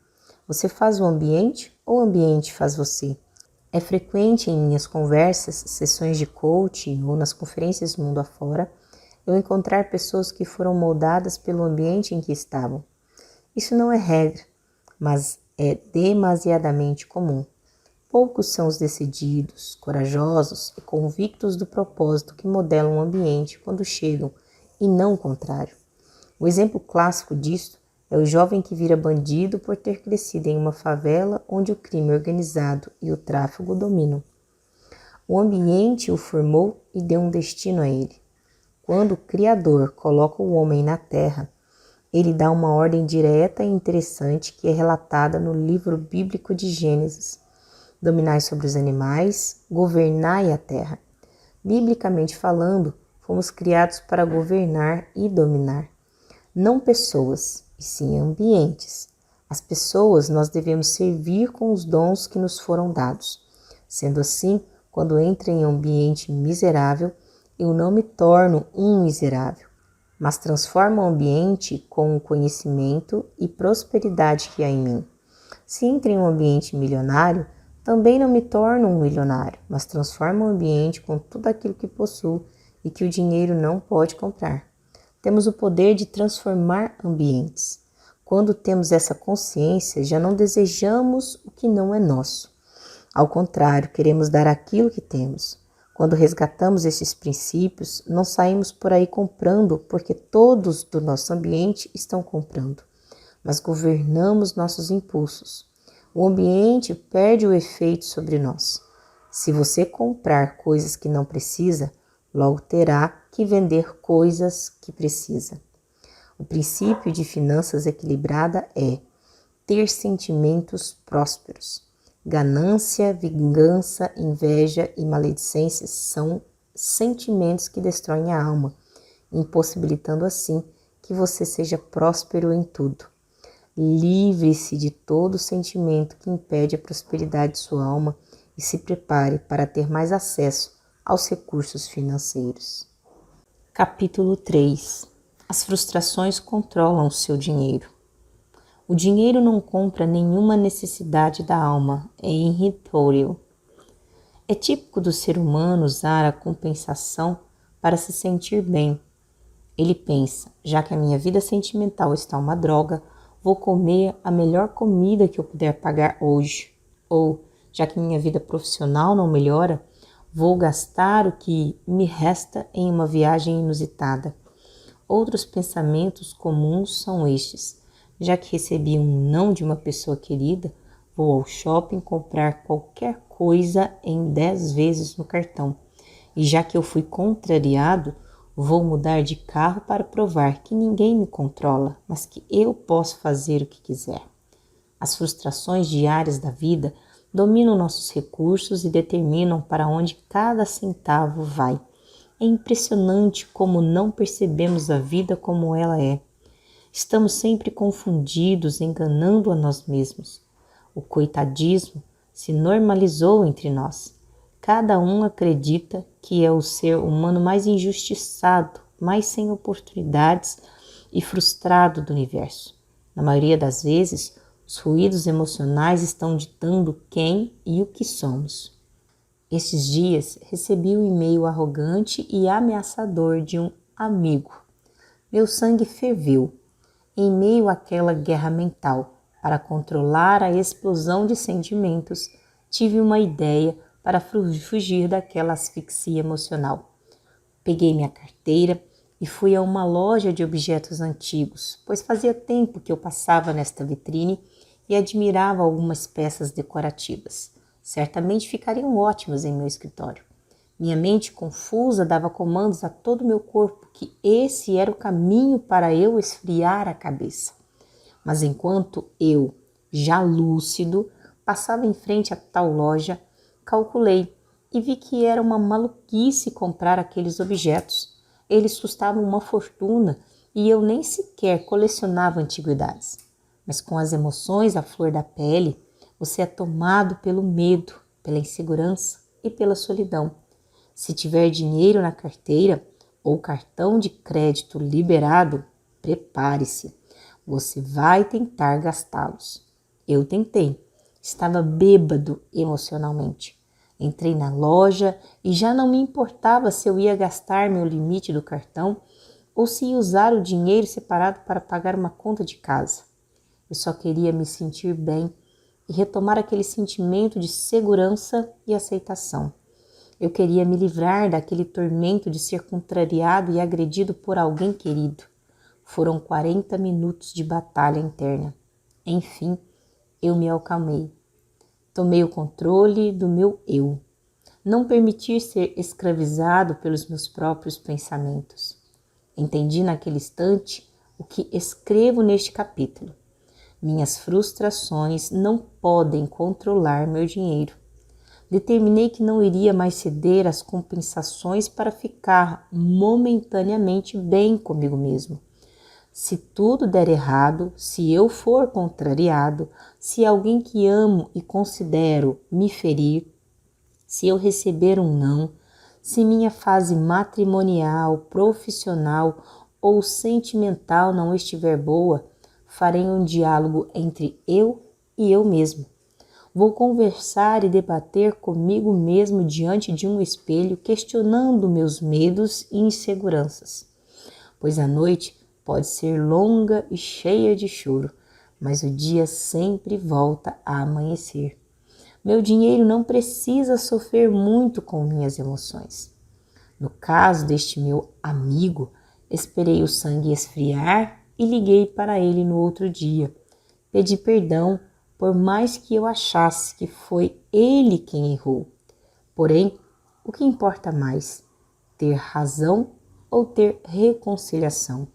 Você faz o ambiente ou o ambiente faz você? É frequente em minhas conversas, sessões de coaching ou nas conferências mundo afora, eu encontrar pessoas que foram moldadas pelo ambiente em que estavam. Isso não é regra, mas é demasiadamente comum. Poucos são os decididos, corajosos e convictos do propósito que modelam o ambiente quando chegam, e não o contrário. O exemplo clássico disto é o jovem que vira bandido por ter crescido em uma favela onde o crime organizado e o tráfico dominam. O ambiente o formou e deu um destino a ele. Quando o Criador coloca o homem na terra, ele dá uma ordem direta e interessante que é relatada no livro bíblico de Gênesis. Dominai sobre os animais, governai a terra. Biblicamente falando, fomos criados para governar e dominar. Não pessoas, e sim ambientes. As pessoas nós devemos servir com os dons que nos foram dados. Sendo assim, quando entro em um ambiente miserável, eu não me torno um miserável, mas transformo o ambiente com o conhecimento e prosperidade que há em mim. Se entro em um ambiente milionário, também não me torno um milionário, mas transformo o ambiente com tudo aquilo que possuo e que o dinheiro não pode comprar. Temos o poder de transformar ambientes. Quando temos essa consciência, já não desejamos o que não é nosso. Ao contrário, queremos dar aquilo que temos. Quando resgatamos esses princípios, não saímos por aí comprando porque todos do nosso ambiente estão comprando, mas governamos nossos impulsos. O ambiente perde o efeito sobre nós. Se você comprar coisas que não precisa, logo terá que vender coisas que precisa. O princípio de finanças equilibrada é ter sentimentos prósperos. Ganância, vingança, inveja e maledicência são sentimentos que destroem a alma, impossibilitando assim que você seja próspero em tudo. Livre-se de todo sentimento que impede a prosperidade de sua alma e se prepare para ter mais acesso aos recursos financeiros. Capítulo 3. As frustrações controlam o seu dinheiro. O dinheiro não compra nenhuma necessidade da alma, é irritório. É típico do ser humano usar a compensação para se sentir bem. Ele pensa, já que a minha vida sentimental está uma droga, vou comer a melhor comida que eu puder pagar hoje. Ou, já que minha vida profissional não melhora, vou gastar o que me resta em uma viagem inusitada. Outros pensamentos comuns são estes. Já que recebi um não de uma pessoa querida, vou ao shopping comprar qualquer coisa em 10 vezes no cartão. E já que eu fui contrariado, vou mudar de carro para provar que ninguém me controla, mas que eu posso fazer o que quiser. As frustrações diárias da vida dominam nossos recursos e determinam para onde cada centavo vai. É impressionante como não percebemos a vida como ela é. Estamos sempre confundidos, enganando a nós mesmos. O coitadismo se normalizou entre nós. Cada um acredita que é o ser humano mais injustiçado, mais sem oportunidades e frustrado do universo. Na maioria das vezes, os ruídos emocionais estão ditando quem e o que somos. Estes dias recebi um e-mail arrogante e ameaçador de um amigo. Meu sangue ferveu. Em meio àquela guerra mental, para controlar a explosão de sentimentos, tive uma ideia para fugir daquela asfixia emocional. Peguei minha carteira e fui a uma loja de objetos antigos, pois fazia tempo que eu passava nesta vitrine e admirava algumas peças decorativas. Certamente ficariam ótimas em meu escritório. Minha mente confusa dava comandos a todo o meu corpo que esse era o caminho para eu esfriar a cabeça. Mas enquanto eu, já lúcido, passava em frente a tal loja, calculei e vi que era uma maluquice comprar aqueles objetos. eles custavam uma fortuna e eu nem sequer colecionava antiguidades. Mas com as emoções à flor da pele, você é tomado pelo medo, pela insegurança e pela solidão. Se tiver dinheiro na carteira ou cartão de crédito liberado, prepare-se. Você vai tentar gastá-los. Eu tentei. Estava bêbado emocionalmente. Entrei na loja e já não me importava se eu ia gastar meu limite do cartão ou se ia usar o dinheiro separado para pagar uma conta de casa. Eu só queria me sentir bem e retomar aquele sentimento de segurança e aceitação. Eu queria me livrar daquele tormento de ser contrariado e agredido por alguém querido. Foram 40 minutos de batalha interna. Enfim, eu me acalmei. Tomei o controle do meu eu. Não permitir ser escravizado pelos meus próprios pensamentos. Entendi naquele instante o que escrevo neste capítulo. Minhas frustrações não podem controlar meu dinheiro. Determinei que não iria mais ceder às compensações para ficar momentaneamente bem comigo mesmo. Se tudo der errado, se eu for contrariado, se alguém que amo e considero me ferir, se eu receber um não, se minha fase matrimonial, profissional ou sentimental não estiver boa, farei um diálogo entre eu e eu mesmo. Vou conversar e debater comigo mesmo diante de um espelho, questionando meus medos e inseguranças. Pois a noite pode ser longa e cheia de choro, mas o dia sempre volta a amanhecer. Meu dinheiro não precisa sofrer muito com minhas emoções. No caso deste meu amigo, esperei o sangue esfriar e liguei para ele no outro dia. Pedi perdão, por mais que eu achasse que foi ele quem errou. Porém, o que importa mais? Ter razão ou ter reconciliação?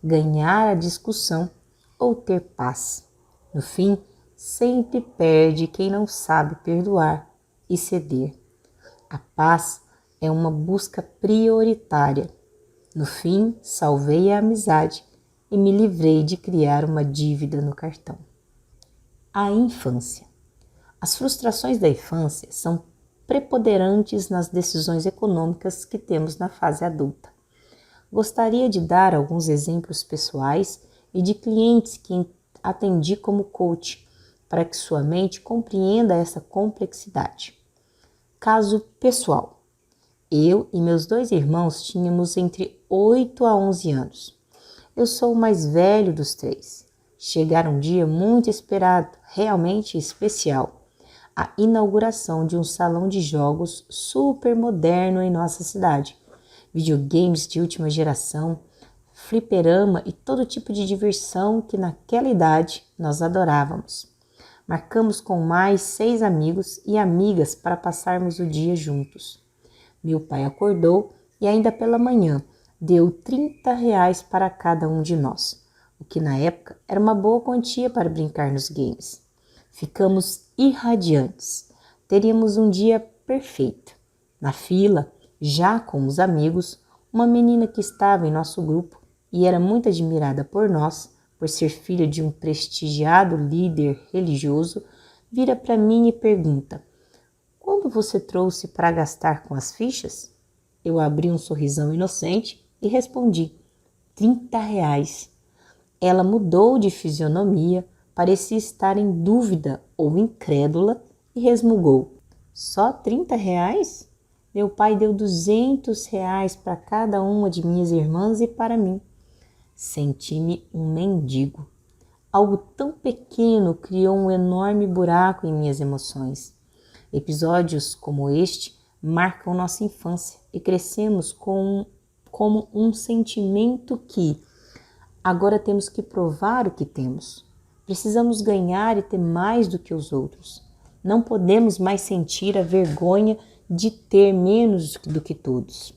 Ganhar a discussão ou ter paz? No fim, sempre perde quem não sabe perdoar e ceder. A paz é uma busca prioritária. No fim, salvei a amizade e me livrei de criar uma dívida no cartão. A infância. As frustrações da infância são preponderantes nas decisões econômicas que temos na fase adulta. Gostaria de dar alguns exemplos pessoais e de clientes que atendi como coach, para que sua mente compreenda essa complexidade. Caso pessoal. Eu e meus 2 irmãos tínhamos entre 8 a 11 anos. Eu sou o mais velho dos 3. Chegara um dia muito esperado, realmente especial, a inauguração de um salão de jogos super moderno em nossa cidade. Videogames de última geração, fliperama e todo tipo de diversão que naquela idade nós adorávamos. Marcamos com mais 6 amigos e amigas para passarmos o dia juntos. Meu pai acordou e ainda pela manhã deu R$ 30 para cada um de nós, o que na época era uma boa quantia para brincar nos games. Ficamos irradiantes. Teríamos um dia perfeito. Na fila, já com os amigos, uma menina que estava em nosso grupo e era muito admirada por nós, por ser filha de um prestigiado líder religioso, vira para mim e pergunta: "Quando você trouxe para gastar com as fichas?" Eu abri um sorrisão inocente e respondi: R$ 30. Ela mudou de fisionomia, parecia estar em dúvida ou incrédula e resmungou: "Só R$ 30? Meu pai deu R$ 200 para cada uma de minhas irmãs e para mim." Senti-me um mendigo. Algo tão pequeno criou um enorme buraco em minhas emoções. Episódios como este marcam nossa infância e crescemos como um sentimento que agora temos que provar o que temos. Precisamos ganhar e ter mais do que os outros. Não podemos mais sentir a vergonha de ter menos do que todos.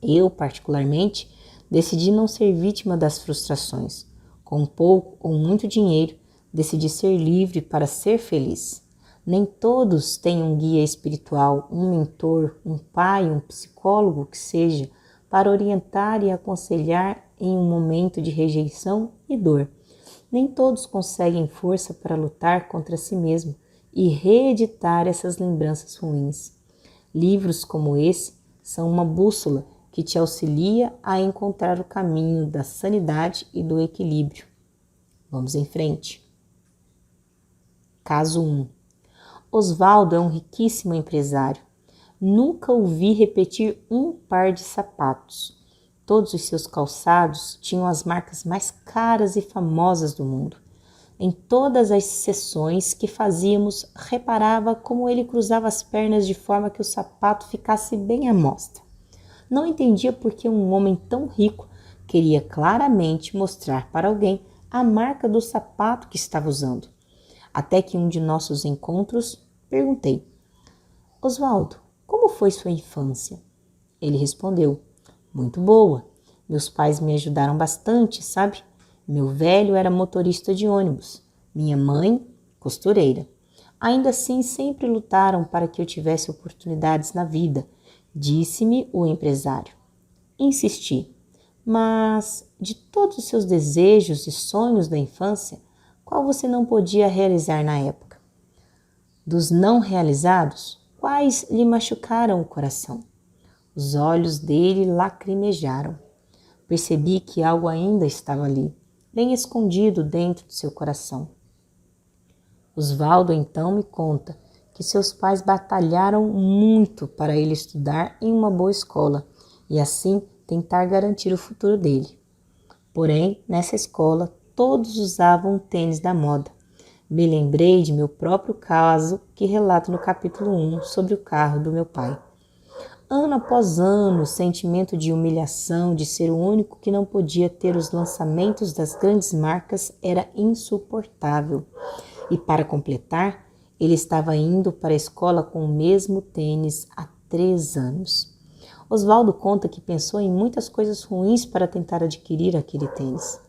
Eu, particularmente, decidi não ser vítima das frustrações. Com pouco ou muito dinheiro, decidi ser livre para ser feliz. Nem todos têm um guia espiritual, um mentor, um pai, um psicólogo que seja, para orientar e aconselhar em um momento de rejeição e dor. Nem todos conseguem força para lutar contra si mesmo e reeditar essas lembranças ruins. Livros como esse são uma bússola que te auxilia a encontrar o caminho da sanidade e do equilíbrio. Vamos em frente. Caso 1. Oswaldo é um riquíssimo empresário. Nunca o vi repetir um par de sapatos. Todos os seus calçados tinham as marcas mais caras e famosas do mundo. Em todas as sessões que fazíamos, reparava como ele cruzava as pernas de forma que o sapato ficasse bem à mostra. Não entendia por que um homem tão rico queria claramente mostrar para alguém a marca do sapato que estava usando. Até que um de nossos encontros perguntei: Oswaldo, como foi sua infância? Ele respondeu: muito boa. Meus pais me ajudaram bastante, sabe? Meu velho era motorista de ônibus, minha mãe, costureira. Ainda assim, sempre lutaram para que eu tivesse oportunidades na vida, disse-me o empresário. Insisti: mas de todos os seus desejos e sonhos da infância, qual você não podia realizar na época? Dos não realizados, quais lhe machucaram o coração? Os olhos dele lacrimejaram. Percebi que algo ainda estava ali, bem escondido dentro de seu coração. Oswaldo então me conta que seus pais batalharam muito para ele estudar em uma boa escola e assim tentar garantir o futuro dele. Porém, nessa escola, todos usavam tênis da moda. Me lembrei de meu próprio caso que relato no capítulo 1 sobre o carro do meu pai. Ano após ano, o sentimento de humilhação de ser o único que não podia ter os lançamentos das grandes marcas era insuportável. E para completar, ele estava indo para a escola com o mesmo tênis há 3 anos. Oswaldo conta que pensou em muitas coisas ruins para tentar adquirir aquele tênis.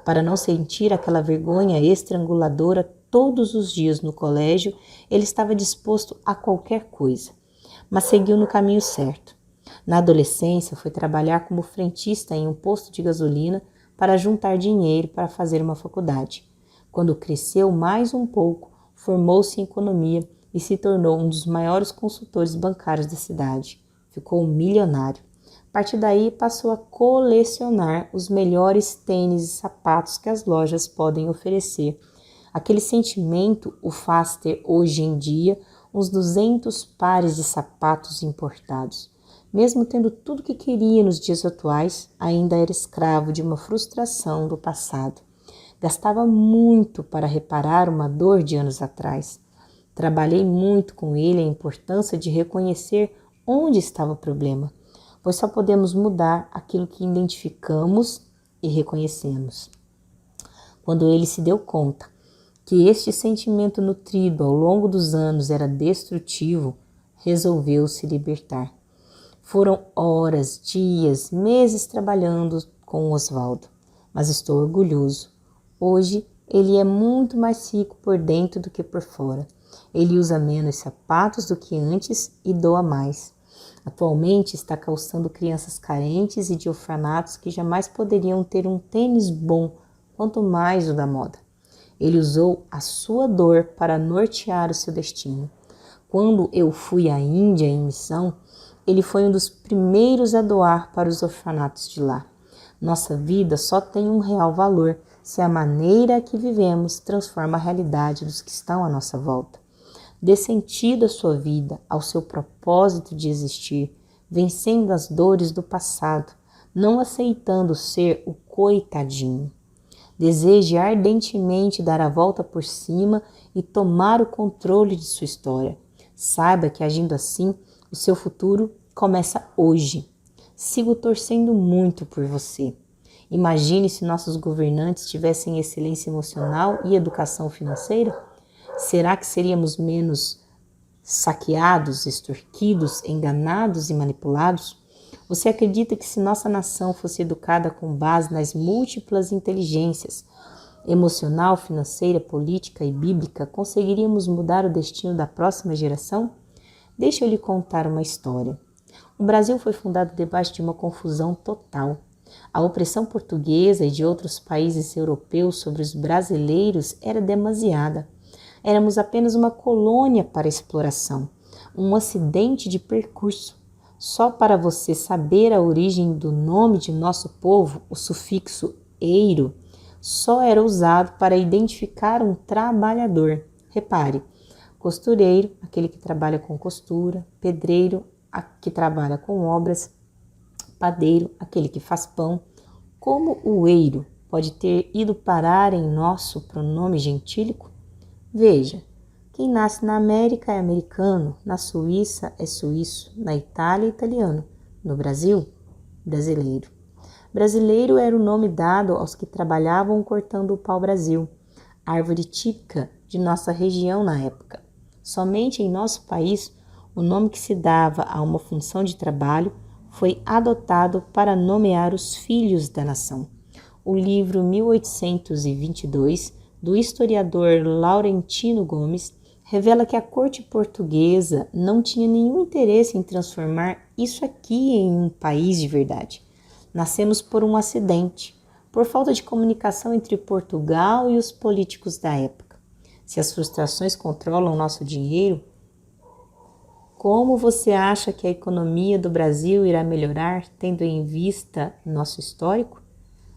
Para não sentir aquela vergonha estranguladora todos os dias no colégio, ele estava disposto a qualquer coisa, mas seguiu no caminho certo. Na adolescência, foi trabalhar como frentista em um posto de gasolina para juntar dinheiro para fazer uma faculdade. Quando cresceu mais um pouco, formou-se em economia e se tornou um dos maiores consultores bancários da cidade. Ficou milionário. A partir daí, passou a colecionar os melhores tênis e sapatos que as lojas podem oferecer. Aquele sentimento o faz ter hoje em dia uns 200 pares de sapatos importados. Mesmo tendo tudo o que queria nos dias atuais, ainda era escravo de uma frustração do passado. Gastava muito para reparar uma dor de anos atrás. Trabalhei muito com ele a importância de reconhecer onde estava o problema, pois só podemos mudar aquilo que identificamos e reconhecemos. Quando ele se deu conta que este sentimento nutrido ao longo dos anos era destrutivo, resolveu se libertar. Foram horas, dias, meses trabalhando com Oswaldo, mas estou orgulhoso. Hoje ele é muito mais rico por dentro do que por fora. Ele usa menos sapatos do que antes e doa mais. Atualmente está calçando crianças carentes e de orfanatos que jamais poderiam ter um tênis bom, quanto mais o da moda. Ele usou a sua dor para nortear o seu destino. Quando eu fui à Índia em missão, ele foi um dos primeiros a doar para os orfanatos de lá. Nossa vida só tem um real valor se a maneira que vivemos transforma a realidade dos que estão à nossa volta. Dê sentido à sua vida, ao seu propósito de existir, vencendo as dores do passado, não aceitando ser o coitadinho. Deseje ardentemente dar a volta por cima e tomar o controle de sua história. Saiba que agindo assim, o seu futuro começa hoje. Sigo torcendo muito por você. Imagine se nossos governantes tivessem excelência emocional e educação financeira. Será que seríamos menos saqueados, extorquidos, enganados e manipulados? Você acredita que se nossa nação fosse educada com base nas múltiplas inteligências, emocional, financeira, política e bíblica, conseguiríamos mudar o destino da próxima geração? Deixa eu lhe contar uma história. O Brasil foi fundado debaixo de uma confusão total. A opressão portuguesa e de outros países europeus sobre os brasileiros era demasiada. Éramos apenas uma colônia para exploração, um acidente de percurso. Só para você saber a origem do nome de nosso povo, o sufixo eiro só era usado para identificar um trabalhador. Repare, costureiro, aquele que trabalha com costura, pedreiro, que trabalha com obras, padeiro, aquele que faz pão. Como o eiro pode ter ido parar em nosso pronome gentílico? Veja, quem nasce na América é americano, na Suíça é suíço, na Itália é italiano, no Brasil, brasileiro. Brasileiro era o nome dado aos que trabalhavam cortando o pau-brasil, árvore típica de nossa região na época. Somente em nosso país, o nome que se dava a uma função de trabalho foi adotado para nomear os filhos da nação. O livro 1822, do historiador Laurentino Gomes, revela que a corte portuguesa não tinha nenhum interesse em transformar isso aqui em um país de verdade. Nascemos por um acidente, por falta de comunicação entre Portugal e os políticos da época. Se as frustrações controlam nosso dinheiro, como você acha que a economia do Brasil irá melhorar tendo em vista nosso histórico?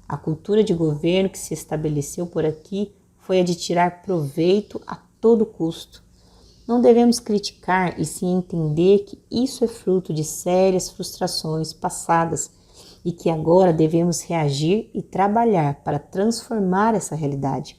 A cultura de governo que se estabeleceu por aqui foi a de tirar proveito a todo custo. Não devemos criticar e sim entender que isso é fruto de sérias frustrações passadas e que agora devemos reagir e trabalhar para transformar essa realidade.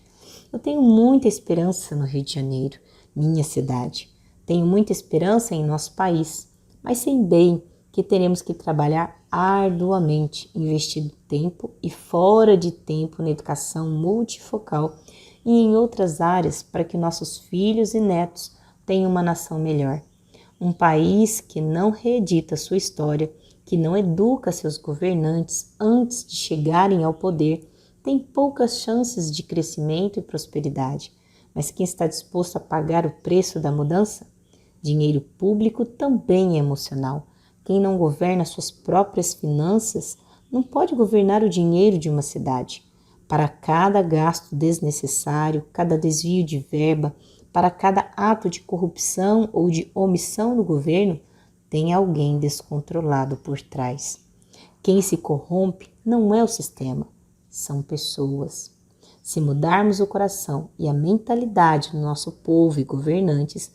Eu tenho muita esperança no Rio de Janeiro, minha cidade. Tenho muita esperança em nosso país, mas sei bem que teremos que trabalhar arduamente, investindo tempo e fora de tempo na educação multifocal e em outras áreas para que nossos filhos e netos tenham uma nação melhor. Um país que não reedita sua história, que não educa seus governantes antes de chegarem ao poder, tem poucas chances de crescimento e prosperidade. Mas quem está disposto a pagar o preço da mudança? Dinheiro público também é emocional. Quem não governa suas próprias finanças não pode governar o dinheiro de uma cidade. Para cada gasto desnecessário, cada desvio de verba, para cada ato de corrupção ou de omissão do governo, tem alguém descontrolado por trás. Quem se corrompe não é o sistema, são pessoas. Se mudarmos o coração e a mentalidade do nosso povo e governantes,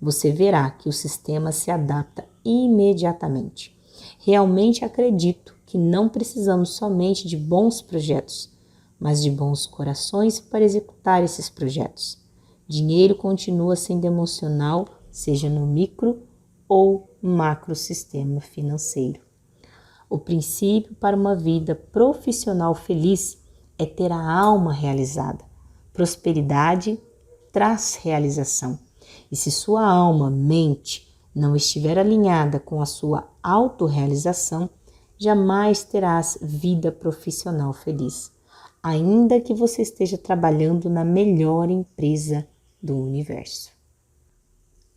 você verá que o sistema se adapta imediatamente. Realmente acredito que não precisamos somente de bons projetos, mas de bons corações para executar esses projetos. Dinheiro continua sendo emocional, seja no micro ou macro sistema financeiro. O princípio para uma vida profissional feliz é ter a alma realizada. Prosperidade traz realização. E se sua alma, mente, não estiver alinhada com a sua autorrealização, jamais terás vida profissional feliz, ainda que você esteja trabalhando na melhor empresa do universo.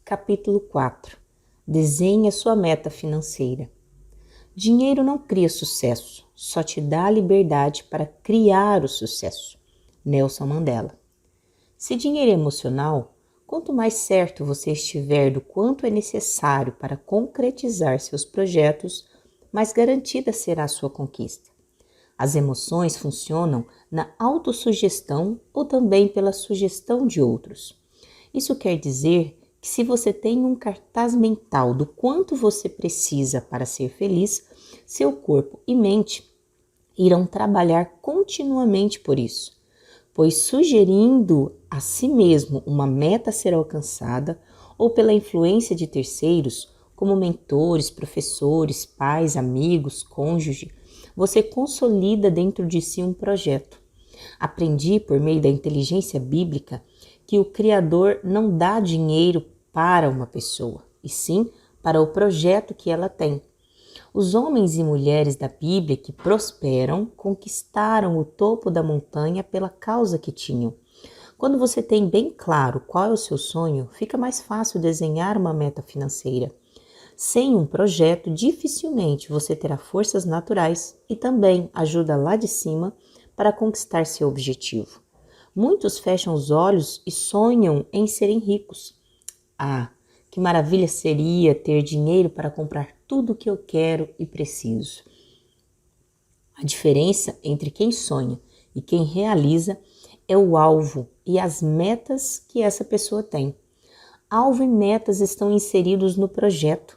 Capítulo 4. Desenhe a sua meta financeira. Dinheiro não cria sucesso, só te dá a liberdade para criar o sucesso. Nelson Mandela. Se dinheiro é emocional, quanto mais certo você estiver do quanto é necessário para concretizar seus projetos, mais garantida será a sua conquista. As emoções funcionam na autossugestão ou também pela sugestão de outros. Isso quer dizer que se você tem um cartaz mental do quanto você precisa para ser feliz, seu corpo e mente irão trabalhar continuamente por isso, pois sugerindo a si mesmo uma meta a ser alcançada ou pela influência de terceiros, como mentores, professores, pais, amigos, cônjuge, você consolida dentro de si um projeto. Aprendi por meio da inteligência bíblica que o Criador não dá dinheiro para uma pessoa, e sim para o projeto que ela tem. Os homens e mulheres da Bíblia que prosperam conquistaram o topo da montanha pela causa que tinham. Quando você tem bem claro qual é o seu sonho, fica mais fácil desenhar uma meta financeira. Sem um projeto, dificilmente você terá forças naturais e também ajuda lá de cima para conquistar seu objetivo. Muitos fecham os olhos e sonham em serem ricos. Ah, que maravilha seria ter dinheiro para comprar tudo o que eu quero e preciso. A diferença entre quem sonha e quem realiza é o alvo e as metas que essa pessoa tem. Alvo e metas estão inseridos no projeto.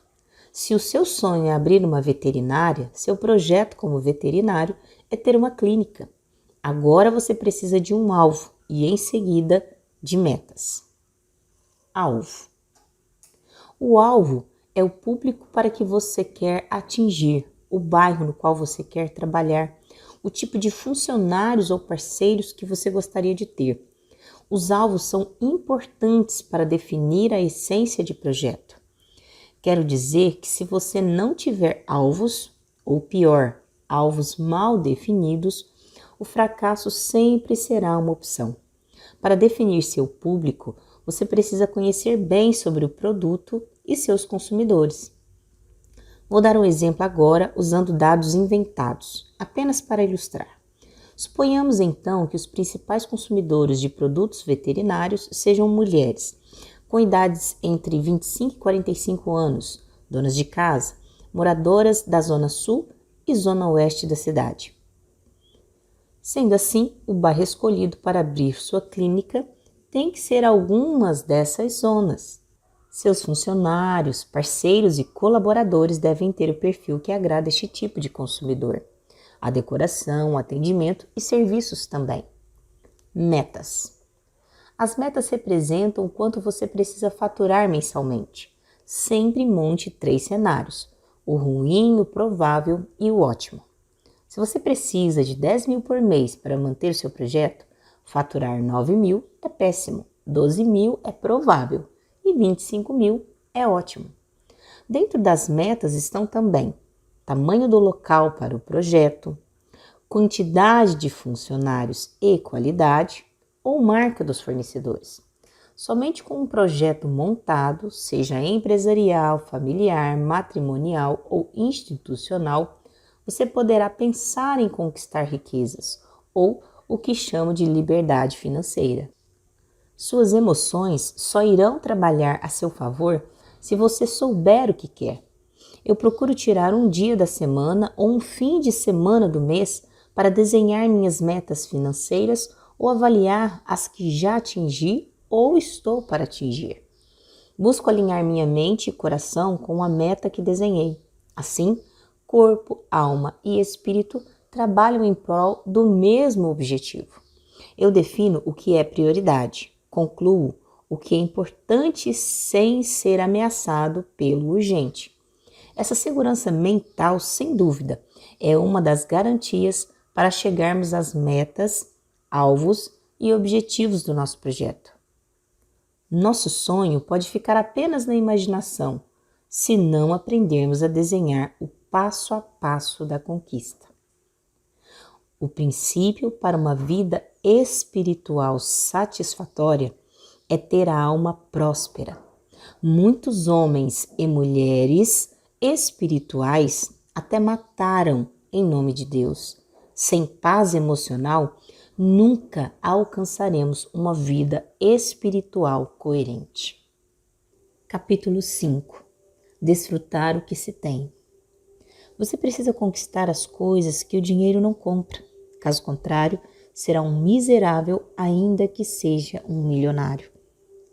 Se o seu sonho é abrir uma veterinária, seu projeto como veterinário é ter uma clínica. Agora você precisa de um alvo e, em seguida, de metas. Alvo. O alvo é o público para que você quer atingir, o bairro no qual você quer trabalhar, o tipo de funcionários ou parceiros que você gostaria de ter. Os alvos são importantes para definir a essência de projeto. Quero dizer que se você não tiver alvos, ou pior, alvos mal definidos, o fracasso sempre será uma opção. Para definir seu público, você precisa conhecer bem sobre o produto e seus consumidores. Vou dar um exemplo agora usando dados inventados, apenas para ilustrar. Suponhamos então que os principais consumidores de produtos veterinários sejam mulheres, com idades entre 25 e 45 anos, donas de casa, moradoras da zona sul e zona oeste da cidade. Sendo assim, o bairro escolhido para abrir sua clínica tem que ser algumas dessas zonas. Seus funcionários, parceiros e colaboradores devem ter o perfil que agrada este tipo de consumidor. A decoração, o atendimento e serviços também. Metas. As metas representam o quanto você precisa faturar mensalmente. Sempre monte 3 cenários, o ruim, o provável e o ótimo. Se você precisa de 10 mil por mês para manter o seu projeto, faturar 9 mil é péssimo, 12 mil é provável e 25 mil é ótimo. Dentro das metas estão também tamanho do local para o projeto, quantidade de funcionários e qualidade, ou marca dos fornecedores. Somente com um projeto montado, seja empresarial, familiar, matrimonial ou institucional, você poderá pensar em conquistar riquezas, ou o que chamo de liberdade financeira. Suas emoções só irão trabalhar a seu favor se você souber o que quer. Eu procuro tirar um dia da semana ou um fim de semana do mês para desenhar minhas metas financeiras ou avaliar as que já atingi ou estou para atingir. Busco alinhar minha mente e coração com a meta que desenhei. Assim, corpo, alma e espírito trabalham em prol do mesmo objetivo. Eu defino o que é prioridade, concluo o que é importante sem ser ameaçado pelo urgente. Essa segurança mental, sem dúvida, é uma das garantias para chegarmos às metas, alvos e objetivos do nosso projeto. Nosso sonho pode ficar apenas na imaginação, se não aprendermos a desenhar o passo a passo da conquista. O princípio para uma vida espiritual satisfatória é ter a alma próspera. Muitos homens e mulheres espirituais até mataram em nome de Deus. Sem paz emocional, nunca alcançaremos uma vida espiritual coerente. Capítulo 5. Desfrutar o que se tem. Você precisa conquistar as coisas que o dinheiro não compra. Caso contrário, será um miserável ainda que seja um milionário.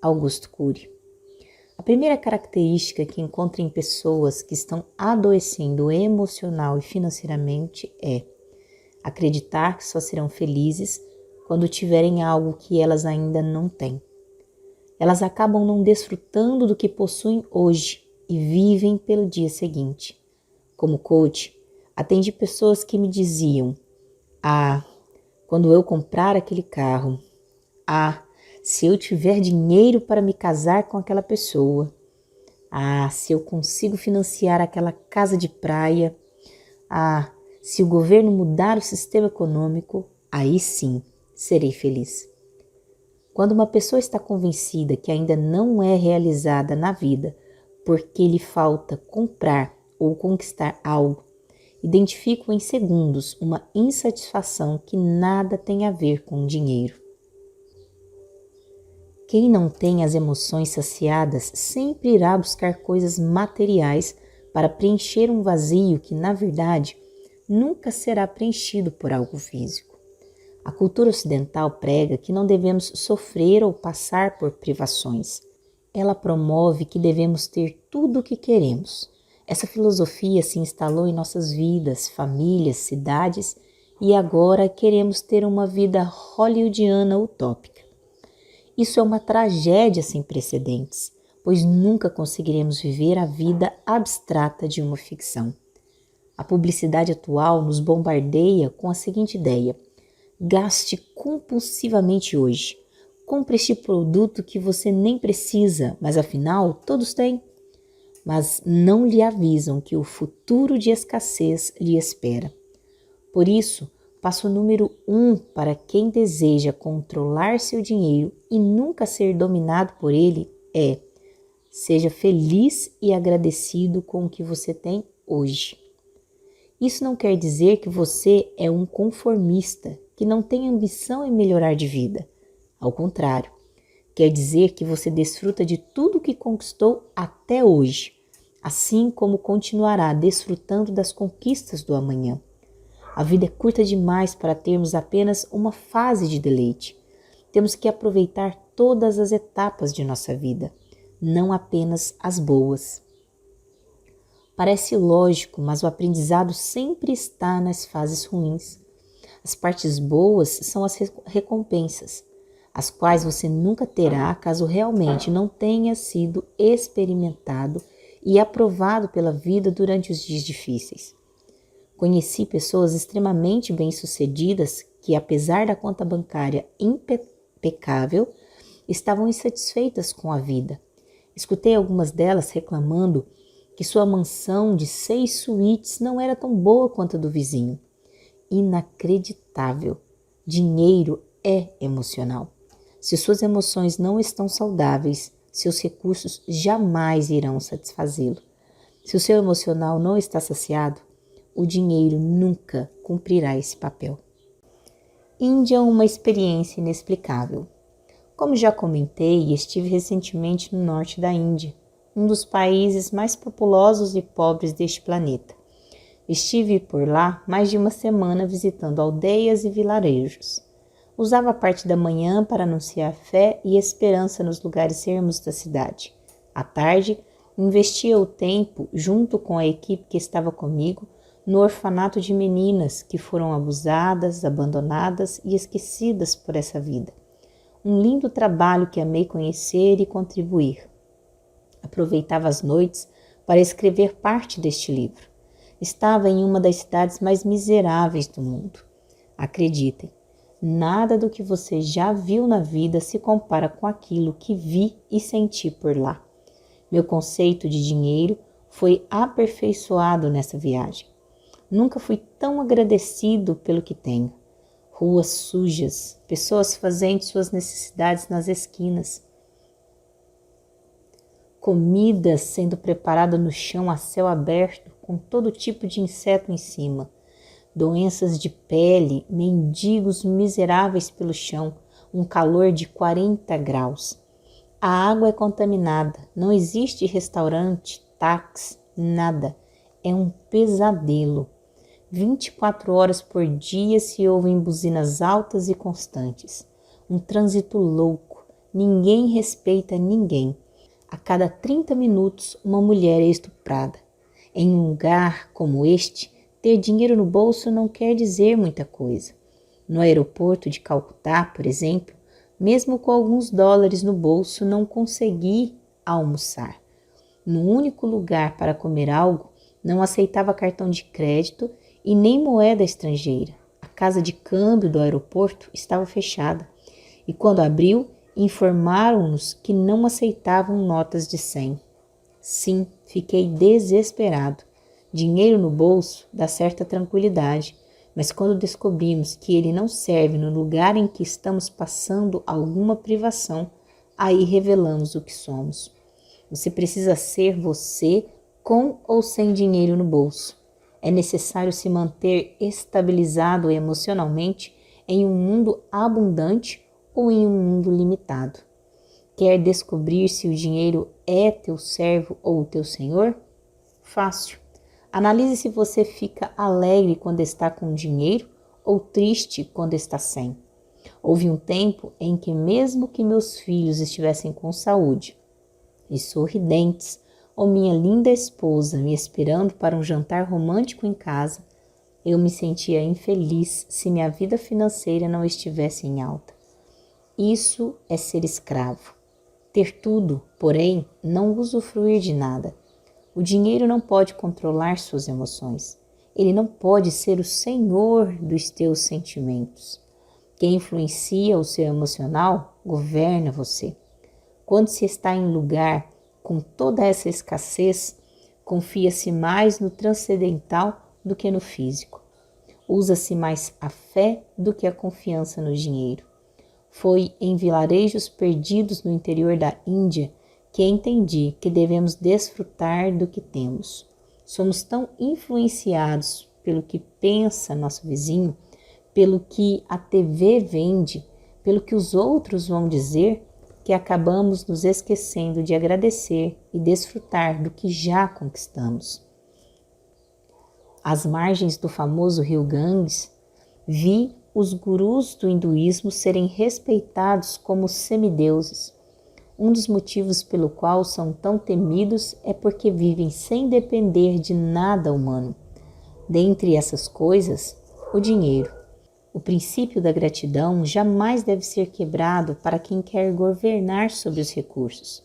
Augusto Cury. A primeira característica que encontro em pessoas que estão adoecendo emocional e financeiramente é acreditar que só serão felizes quando tiverem algo que elas ainda não têm. Elas acabam não desfrutando do que possuem hoje e vivem pelo dia seguinte. Como coach, atendi pessoas que me diziam: quando eu comprar aquele carro, se eu tiver dinheiro para me casar com aquela pessoa, se eu consigo financiar aquela casa de praia, se o governo mudar o sistema econômico, aí sim serei feliz. Quando uma pessoa está convencida que ainda não é realizada na vida porque lhe falta comprar ou conquistar algo, identificam em segundos uma insatisfação que nada tem a ver com o dinheiro. Quem não tem as emoções saciadas sempre irá buscar coisas materiais para preencher um vazio que, na verdade, nunca será preenchido por algo físico. A cultura ocidental prega que não devemos sofrer ou passar por privações. Ela promove que devemos ter tudo o que queremos. Essa filosofia se instalou em nossas vidas, famílias, cidades e agora queremos ter uma vida hollywoodiana utópica. Isso é uma tragédia sem precedentes, pois nunca conseguiremos viver a vida abstrata de uma ficção. A publicidade atual nos bombardeia com a seguinte ideia: gaste compulsivamente hoje. Compre este produto que você nem precisa, mas afinal todos têm. Mas não lhe avisam que o futuro de escassez lhe espera. Por isso, passo número 1 para quem deseja controlar seu dinheiro e nunca ser dominado por ele é: seja feliz e agradecido com o que você tem hoje. Isso não quer dizer que você é um conformista, que não tem ambição em melhorar de vida. Ao contrário, quer dizer que você desfruta de tudo que conquistou até hoje, assim como continuará desfrutando das conquistas do amanhã. A vida é curta demais para termos apenas uma fase de deleite. Temos que aproveitar todas as etapas de nossa vida, não apenas as boas. Parece lógico, mas o aprendizado sempre está nas fases ruins. As partes boas são as recompensas, as quais você nunca terá caso realmente não tenha sido experimentado e aprovado pela vida durante os dias difíceis. Conheci pessoas extremamente bem-sucedidas que, apesar da conta bancária impecável, estavam insatisfeitas com a vida. Escutei algumas delas reclamando que sua mansão de 6 suítes não era tão boa quanto a do vizinho. Inacreditável. Dinheiro é emocional. Se suas emoções não estão saudáveis, seus recursos jamais irão satisfazê-lo. Se o seu emocional não está saciado, o dinheiro nunca cumprirá esse papel. Índia, uma experiência inexplicável. Como já comentei, estive recentemente no norte da Índia, um dos países mais populosos e pobres deste planeta. Estive por lá mais de uma semana visitando aldeias e vilarejos. Usava parte da manhã para anunciar fé e esperança nos lugares ermos da cidade. À tarde, investia o tempo, junto com a equipe que estava comigo, no orfanato de meninas que foram abusadas, abandonadas e esquecidas por essa vida. Um lindo trabalho que amei conhecer e contribuir. Aproveitava as noites para escrever parte deste livro. Estava em uma das cidades mais miseráveis do mundo. Acreditem, nada do que você já viu na vida se compara com aquilo que vi e senti por lá. Meu conceito de dinheiro foi aperfeiçoado nessa viagem. Nunca fui tão agradecido pelo que tenho. Ruas sujas, pessoas fazendo suas necessidades nas esquinas, comida sendo preparada no chão a céu aberto com todo tipo de inseto em cima, doenças de pele, mendigos miseráveis pelo chão, um calor de 40 graus. A água é contaminada, não existe restaurante, táxi, nada. É um pesadelo. 24 horas por dia se ouvem buzinas altas e constantes. Um trânsito louco. Ninguém respeita ninguém. A cada 30 minutos, uma mulher é estuprada. Em um lugar como este, ter dinheiro no bolso não quer dizer muita coisa. No aeroporto de Calcutá, por exemplo, mesmo com alguns dólares no bolso, não consegui almoçar. No único lugar para comer algo, não aceitava cartão de crédito e nem moeda estrangeira. A casa de câmbio do aeroporto estava fechada e quando abriu, informaram-nos que não aceitavam notas de 100. Sim, fiquei desesperado. Dinheiro no bolso dá certa tranquilidade, mas quando descobrimos que ele não serve no lugar em que estamos passando alguma privação, aí revelamos o que somos. Você precisa ser você com ou sem dinheiro no bolso. É necessário se manter estabilizado emocionalmente em um mundo abundante ou em um mundo limitado. Quer descobrir se o dinheiro é teu servo ou teu senhor? Fácil. Analise se você fica alegre quando está com dinheiro ou triste quando está sem. Houve um tempo em que, mesmo que meus filhos estivessem com saúde e sorridentes, ou minha linda esposa me esperando para um jantar romântico em casa, eu me sentia infeliz se minha vida financeira não estivesse em alta. Isso é ser escravo. Ter tudo, porém, não usufruir de nada. O dinheiro não pode controlar suas emoções. Ele não pode ser o senhor dos teus sentimentos. Quem influencia o seu emocional governa você. Quando se está em lugar com toda essa escassez, confia-se mais no transcendental do que no físico. Usa-se mais a fé do que a confiança no dinheiro. Foi em vilarejos perdidos no interior da Índia que entendi que devemos desfrutar do que temos. Somos tão influenciados pelo que pensa nosso vizinho, pelo que a TV vende, pelo que os outros vão dizer, que acabamos nos esquecendo de agradecer e desfrutar do que já conquistamos. Às margens do famoso rio Ganges, vi os gurus do hinduísmo serem respeitados como semideuses. Um dos motivos pelo qual são tão temidos é porque vivem sem depender de nada humano. Dentre essas coisas, o dinheiro. O princípio da gratidão jamais deve ser quebrado para quem quer governar sobre os recursos.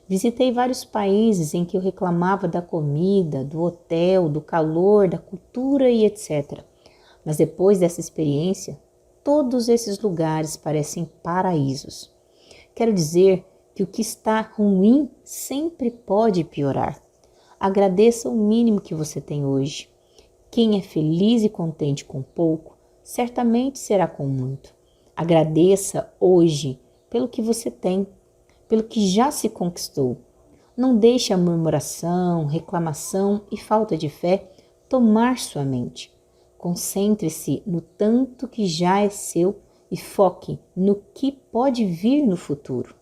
Visitei vários países em que eu reclamava da comida, do hotel, do calor, da cultura e etc. Mas depois dessa experiência, todos esses lugares parecem paraísos. Quero dizer que o que está ruim sempre pode piorar. Agradeça o mínimo que você tem hoje. Quem é feliz e contente com pouco, certamente será com muito. Agradeça hoje pelo que você tem, pelo que já se conquistou. Não deixe a murmuração, reclamação e falta de fé tomar sua mente. Concentre-se no tanto que já é seu e foque no que pode vir no futuro.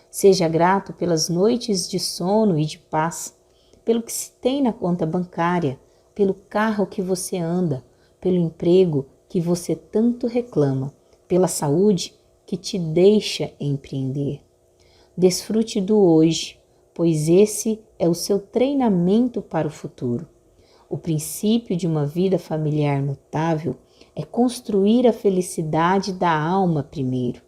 Seja grato pelas noites de sono e de paz, pelo que se tem na conta bancária, pelo carro que você anda, pelo emprego que você tanto reclama, pela saúde que te deixa empreender. Desfrute do hoje, pois esse é o seu treinamento para o futuro. O princípio de uma vida familiar notável é construir a felicidade da alma primeiro.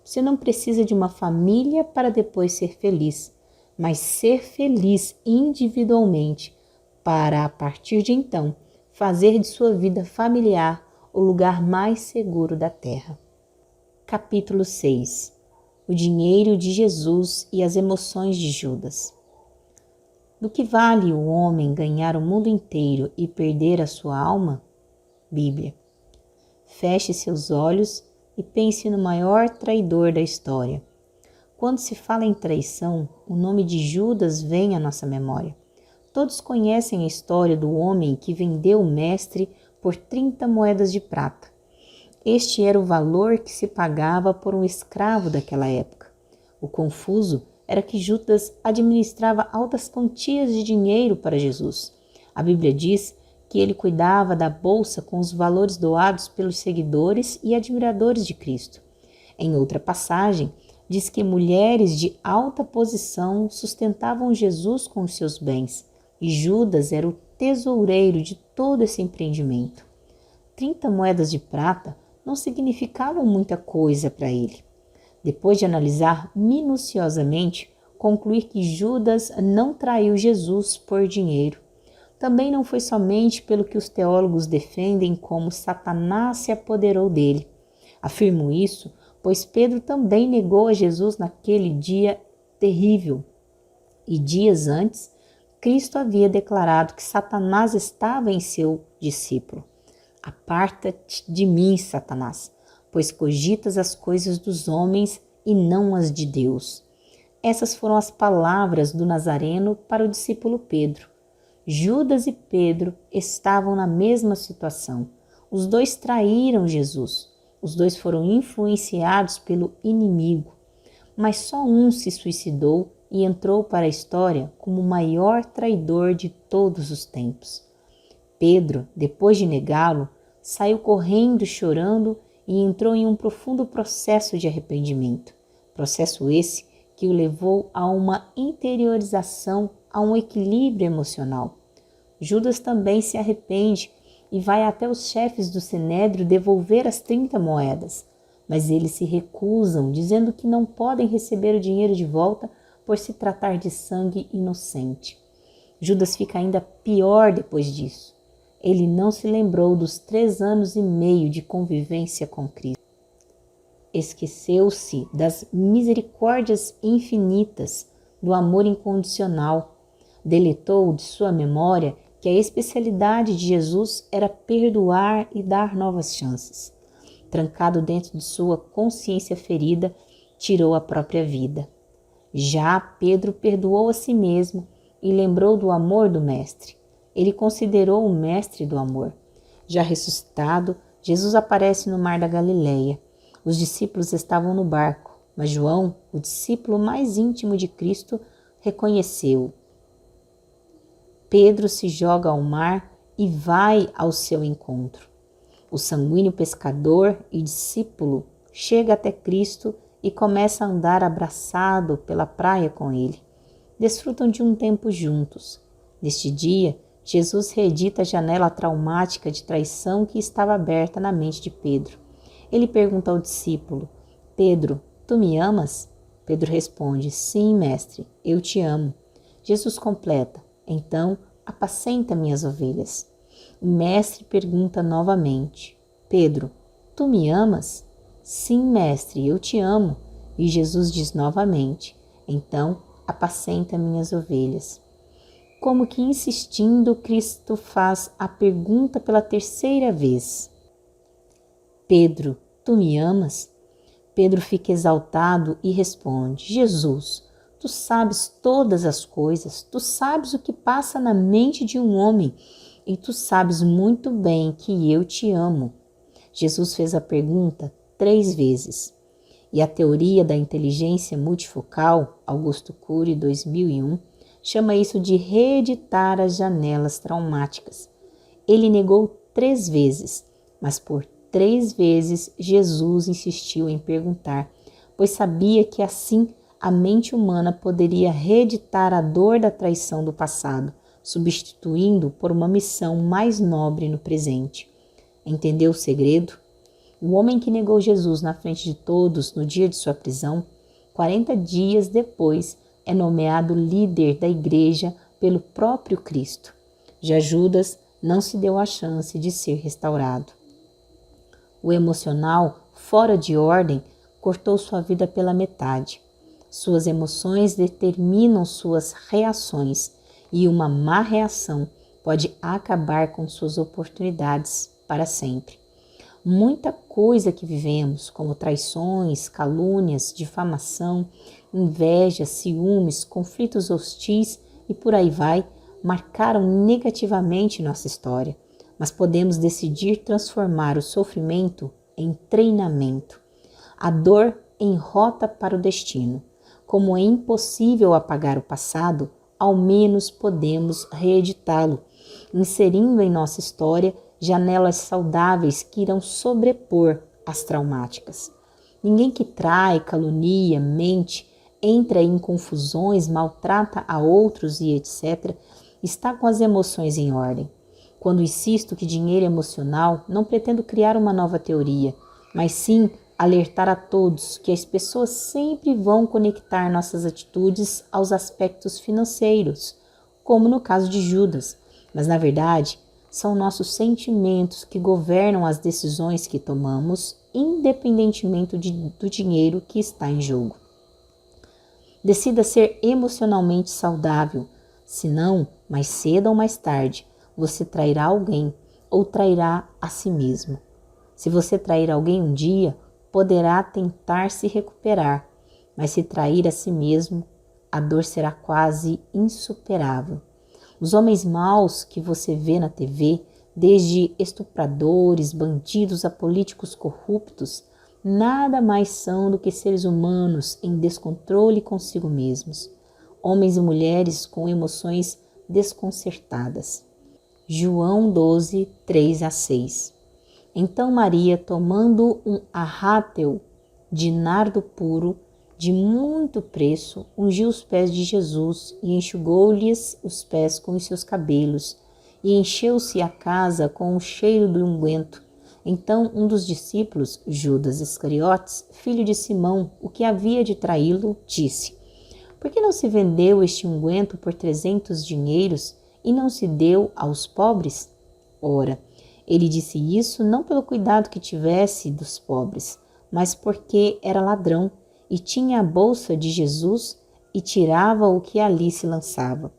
Você não precisa de uma família para depois ser feliz, mas ser feliz individualmente para, a partir de então, fazer de sua vida familiar o lugar mais seguro da terra. Capítulo 6. O dinheiro de Jesus e as emoções de Judas. Do que vale o homem ganhar o mundo inteiro e perder a sua alma? Bíblia. Feche seus olhos e pense no maior traidor da história. Quando se fala em traição, o nome de Judas vem à nossa memória. Todos conhecem a história do homem que vendeu o mestre por 30 moedas de prata. Este era o valor que se pagava por um escravo daquela época. O confuso era que Judas administrava altas quantias de dinheiro para Jesus. A Bíblia diz que ele cuidava da bolsa com os valores doados pelos seguidores e admiradores de Cristo. Em outra passagem, diz que mulheres de alta posição sustentavam Jesus com os seus bens, e Judas era o tesoureiro de todo esse empreendimento. 30 moedas de prata não significavam muita coisa para ele. Depois de analisar minuciosamente, concluir que Judas não traiu Jesus por dinheiro. Também não foi somente pelo que os teólogos defendem como Satanás se apoderou dele. Afirmo isso, pois Pedro também negou a Jesus naquele dia terrível. E dias antes, Cristo havia declarado que Satanás estava em seu discípulo. Aparta-te de mim, Satanás, pois cogitas as coisas dos homens e não as de Deus. Essas foram as palavras do Nazareno para o discípulo Pedro. Judas e Pedro estavam na mesma situação. Os dois traíram Jesus. Os dois foram influenciados pelo inimigo. Mas só um se suicidou e entrou para a história como o maior traidor de todos os tempos. Pedro, depois de negá-lo, saiu correndo, chorando e entrou em um profundo processo de arrependimento. Processo esse que o levou a uma interiorização, a um equilíbrio emocional. Judas também se arrepende e vai até os chefes do Sinédrio devolver as 30 moedas, mas eles se recusam, dizendo que não podem receber o dinheiro de volta por se tratar de sangue inocente. Judas fica ainda pior depois disso. Ele não se lembrou dos 3 anos e meio de convivência com Cristo. Esqueceu-se das misericórdias infinitas, do amor incondicional. Deletou de sua memória que a especialidade de Jesus era perdoar e dar novas chances. Trancado dentro de sua consciência ferida, tirou a própria vida. Já Pedro perdoou a si mesmo e lembrou do amor do Mestre. Ele considerou o Mestre do amor. Já ressuscitado, Jesus aparece no mar da Galileia. Os discípulos estavam no barco, mas João, o discípulo mais íntimo de Cristo, reconheceu-o. Pedro se joga ao mar e vai ao seu encontro. O sanguíneo pescador e discípulo chega até Cristo e começa a andar abraçado pela praia com ele. Desfrutam de um tempo juntos. Neste dia, Jesus reedita a janela traumática de traição que estava aberta na mente de Pedro. Ele pergunta ao discípulo: Pedro, tu me amas? Pedro responde: sim, mestre, eu te amo. Jesus completa: então, apacenta minhas ovelhas. O mestre pergunta novamente: Pedro, tu me amas? Sim, mestre, eu te amo. E Jesus diz novamente: então, apacenta minhas ovelhas. Como que insistindo, Cristo faz a pergunta pela 3ª vez: Pedro, tu me amas? Pedro fica exaltado e responde: Jesus, tu sabes todas as coisas, tu sabes o que passa na mente de um homem e tu sabes muito bem que eu te amo. Jesus fez a pergunta 3 vezes. E a teoria da inteligência multifocal, Augusto Cury, 2001, chama isso de reeditar as janelas traumáticas. Ele negou 3 vezes, mas por 3 vezes Jesus insistiu em perguntar, pois sabia que assim a mente humana poderia reeditar a dor da traição do passado, substituindo por uma missão mais nobre no presente. Entendeu o segredo? O homem que negou Jesus na frente de todos no dia de sua prisão, 40 dias depois, é nomeado líder da igreja pelo próprio Cristo. Já Judas não se deu a chance de ser restaurado. O emocional, fora de ordem, cortou sua vida pela metade. Suas emoções determinam suas reações e uma má reação pode acabar com suas oportunidades para sempre. Muita coisa que vivemos, como traições, calúnias, difamação, inveja, ciúmes, conflitos hostis e por aí vai, marcaram negativamente nossa história, mas podemos decidir transformar o sofrimento em treinamento, a dor em rota para o destino. Como é impossível apagar o passado, ao menos podemos reeditá-lo, inserindo em nossa história janelas saudáveis que irão sobrepor as traumáticas. Ninguém que trai, calunia, mente, entra em confusões, maltrata a outros e etc., está com as emoções em ordem. Quando insisto que dinheiro é emocional, não pretendo criar uma nova teoria, mas sim alertar a todos que as pessoas sempre vão conectar nossas atitudes aos aspectos financeiros, como no caso de Judas, mas na verdade são nossos sentimentos que governam as decisões que tomamos, independentemente do dinheiro que está em jogo. Decida ser emocionalmente saudável, senão, mais cedo ou mais tarde, você trairá alguém ou trairá a si mesmo. Se você trair alguém um dia, poderá tentar se recuperar, mas se trair a si mesmo, a dor será quase insuperável. Os homens maus que você vê na TV, desde estupradores, bandidos a políticos corruptos, nada mais são do que seres humanos em descontrole consigo mesmos. Homens e mulheres com emoções desconcertadas. João 12, 3-6. Então Maria, tomando um arrátel de nardo puro, de muito preço, ungiu os pés de Jesus e enxugou-lhes os pés com os seus cabelos, e encheu-se a casa com o cheiro do unguento. Então um dos discípulos, Judas Iscariotes, filho de Simão, o que havia de traí-lo, disse: Por que não se vendeu este unguento por 300 dinheiros e não se deu aos pobres? Ora, ele disse isso não pelo cuidado que tivesse dos pobres, mas porque era ladrão e tinha a bolsa de Jesus e tirava o que ali se lançava.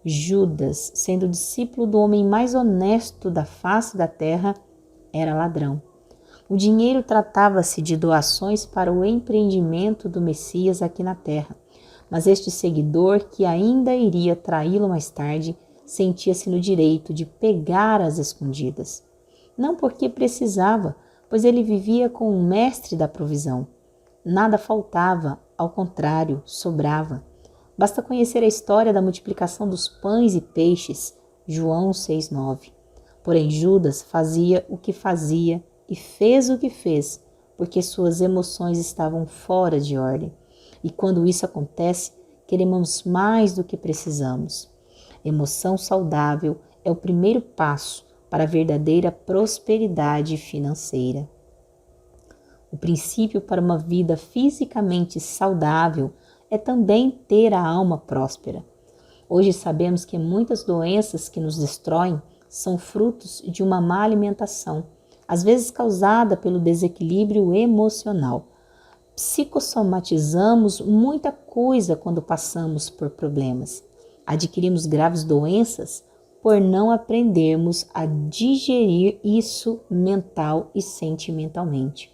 Judas, sendo discípulo do homem mais honesto da face da terra, era ladrão. O dinheiro tratava-se de doações para o empreendimento do Messias aqui na terra, mas este seguidor, que ainda iria traí-lo mais tarde, sentia-se no direito de pegar às escondidas. Não porque precisava, pois ele vivia com o mestre da provisão. Nada faltava, ao contrário, sobrava. Basta conhecer a história da multiplicação dos pães e peixes, João 6,9. Porém, Judas fazia o que fazia e fez o que fez, porque suas emoções estavam fora de ordem. E quando isso acontece, queremos mais do que precisamos. Emoção saudável é o primeiro passo para a verdadeira prosperidade financeira. O princípio para uma vida fisicamente saudável é também ter a alma próspera. Hoje sabemos que muitas doenças que nos destroem são frutos de uma má alimentação, às vezes causada pelo desequilíbrio emocional. Psicossomatizamos muita coisa quando passamos por problemas. Adquirimos graves doenças por não aprendermos a digerir isso mental e sentimentalmente.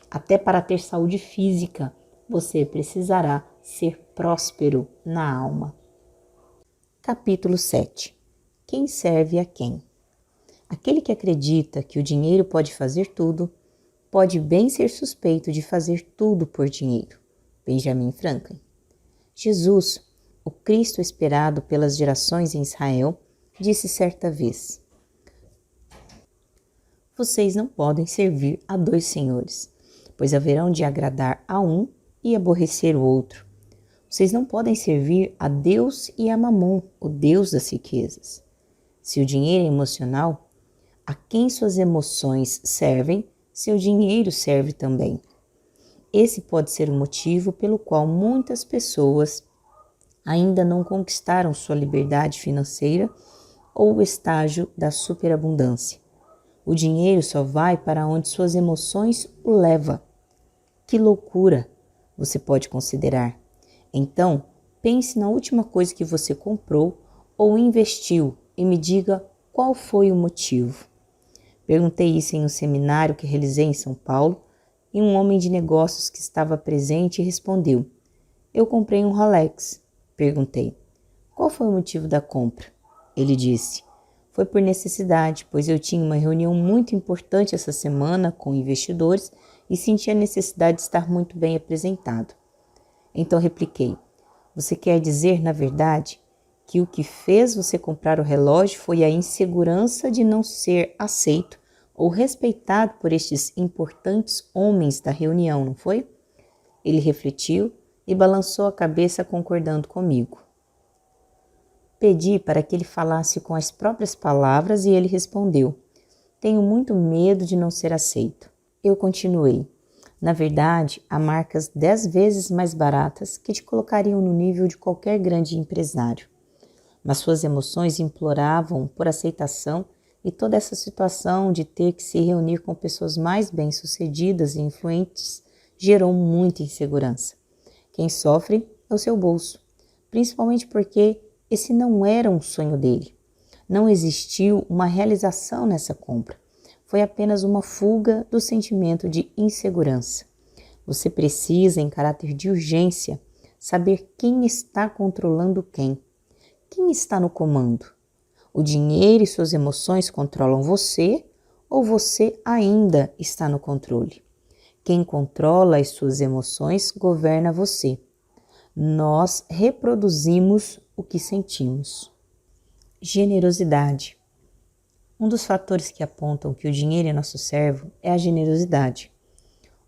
Até para ter saúde física, você precisará ser próspero na alma. Capítulo 7. Quem serve a quem? Aquele que acredita que o dinheiro pode fazer tudo, pode bem ser suspeito de fazer tudo por dinheiro. Benjamin Franklin. Jesus, o Cristo esperado pelas gerações em Israel, disse certa vez: Vocês não podem servir a 2 senhores, pois haverão de agradar a um e aborrecer o outro. Vocês não podem servir a Deus e a Mamon, o Deus das riquezas. Se o dinheiro é emocional, a quem suas emoções servem, seu dinheiro serve também. Esse pode ser o motivo pelo qual muitas pessoas ainda não conquistaram sua liberdade financeira ou o estágio da superabundância. O dinheiro só vai para onde suas emoções o levam. Que loucura, você pode considerar. Então, pense na última coisa que você comprou ou investiu e me diga qual foi o motivo. Perguntei isso em um seminário que realizei em São Paulo e um homem de negócios que estava presente respondeu: Eu comprei um Rolex. Perguntei: Qual foi o motivo da compra? Ele disse: Foi por necessidade, pois eu tinha uma reunião muito importante essa semana com investidores e senti a necessidade de estar muito bem apresentado. Então repliquei: Você quer dizer, na verdade, que o que fez você comprar o relógio foi a insegurança de não ser aceito ou respeitado por estes importantes homens da reunião, não foi? Ele refletiu e balançou a cabeça concordando comigo. Pedi para que ele falasse com as próprias palavras e ele respondeu: Tenho muito medo de não ser aceito. Eu continuei: Na verdade, há marcas 10 vezes mais baratas que te colocariam no nível de qualquer grande empresário. Mas suas emoções imploravam por aceitação e toda essa situação de ter que se reunir com pessoas mais bem-sucedidas e influentes gerou muita insegurança. Quem sofre é o seu bolso, principalmente porque esse não era um sonho dele. Não existiu uma realização nessa compra. Foi apenas uma fuga do sentimento de insegurança. Você precisa, em caráter de urgência, saber quem está controlando quem. Quem está no comando? O dinheiro e suas emoções controlam você ou você ainda está no controle? Quem controla as suas emoções governa você. Nós reproduzimos o que sentimos. Generosidade. Um dos fatores que apontam que o dinheiro é nosso servo é a generosidade.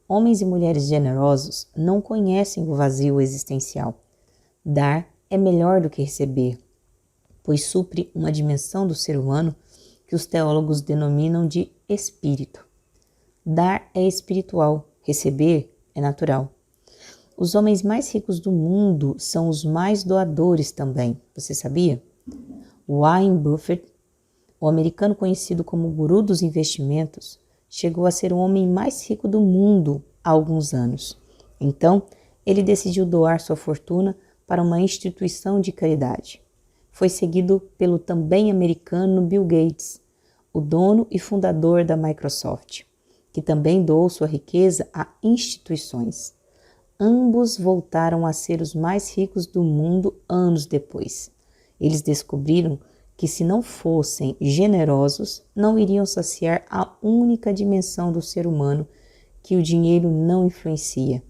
Homens e mulheres generosos não conhecem o vazio existencial. Dar é melhor do que receber, pois supre uma dimensão do ser humano que os teólogos denominam de espírito. Dar é espiritual, receber é natural. Os homens mais ricos do mundo são os mais doadores também, você sabia? Warren Buffett, o americano conhecido como guru dos investimentos, chegou a ser o homem mais rico do mundo há alguns anos. Então, ele decidiu doar sua fortuna para uma instituição de caridade. Foi seguido pelo também americano Bill Gates, o dono e fundador da Microsoft, que também doou sua riqueza a instituições. Ambos voltaram a ser os mais ricos do mundo anos depois. Eles descobriram que se não fossem generosos, não iriam saciar a única dimensão do ser humano que o dinheiro não influencia,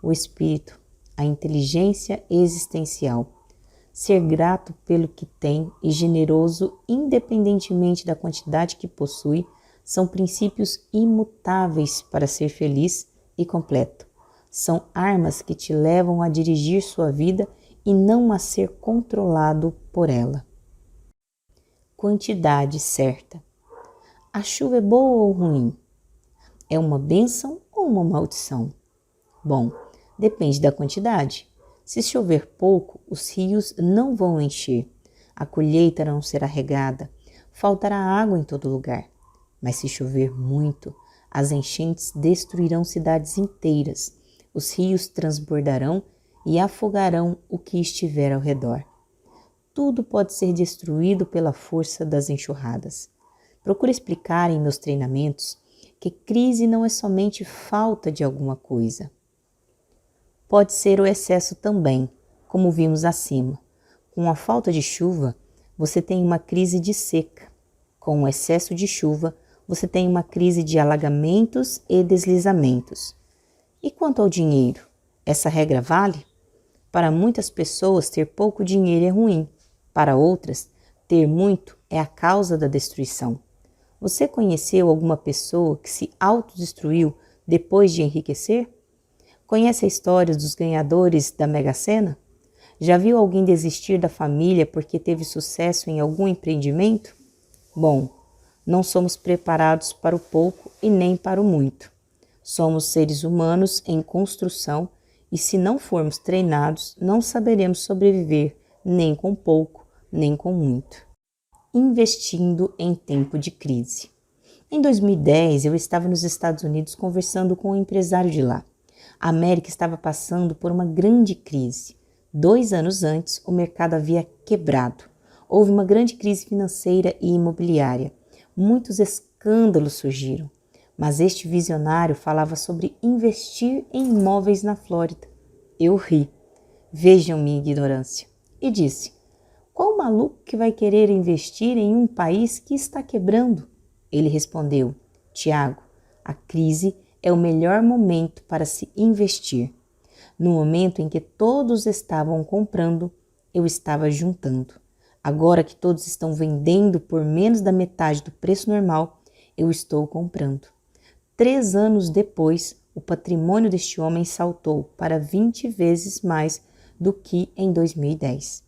o espírito, a inteligência existencial. Ser grato pelo que tem e generoso independentemente da quantidade que possui são princípios imutáveis para ser feliz e completo. São armas que te levam a dirigir sua vida e não a ser controlado por ela. Quantidade certa. A chuva é boa ou ruim? É uma bênção ou uma maldição? Bom, depende da quantidade. Se chover pouco, os rios não vão encher, a colheita não será regada, faltará água em todo lugar. Mas se chover muito, as enchentes destruirão cidades inteiras, os rios transbordarão e afogarão o que estiver ao redor. Tudo pode ser destruído pela força das enxurradas. Procuro explicar em meus treinamentos que crise não é somente falta de alguma coisa. Pode ser o excesso também, como vimos acima. Com a falta de chuva, você tem uma crise de seca. Com o excesso de chuva, você tem uma crise de alagamentos e deslizamentos. E quanto ao dinheiro? Essa regra vale? Para muitas pessoas, ter pouco dinheiro é ruim. Para outras, ter muito é a causa da destruição. Você conheceu alguma pessoa que se autodestruiu depois de enriquecer? Conhece a história dos ganhadores da Mega Sena? Já viu alguém desistir da família porque teve sucesso em algum empreendimento? Bom, não somos preparados para o pouco e nem para o muito. Somos seres humanos em construção e se não formos treinados, não saberemos sobreviver nem com pouco, nem com muito. Investindo em tempo de crise. Em 2010, eu estava nos Estados Unidos conversando com um empresário de lá. A América estava passando por uma grande crise. 2 anos antes, o mercado havia quebrado. Houve uma grande crise financeira e imobiliária. Muitos escândalos surgiram. Mas este visionário falava sobre investir em imóveis na Flórida. Eu ri. Vejam minha ignorância. E disse: qual maluco que vai querer investir em um país que está quebrando? Ele respondeu: Tiago, a crise é o melhor momento para se investir. No momento em que todos estavam comprando, eu estava juntando. Agora que todos estão vendendo por menos da metade do preço normal, eu estou comprando. 3 anos depois, o patrimônio deste homem saltou para 20 vezes mais do que em 2010.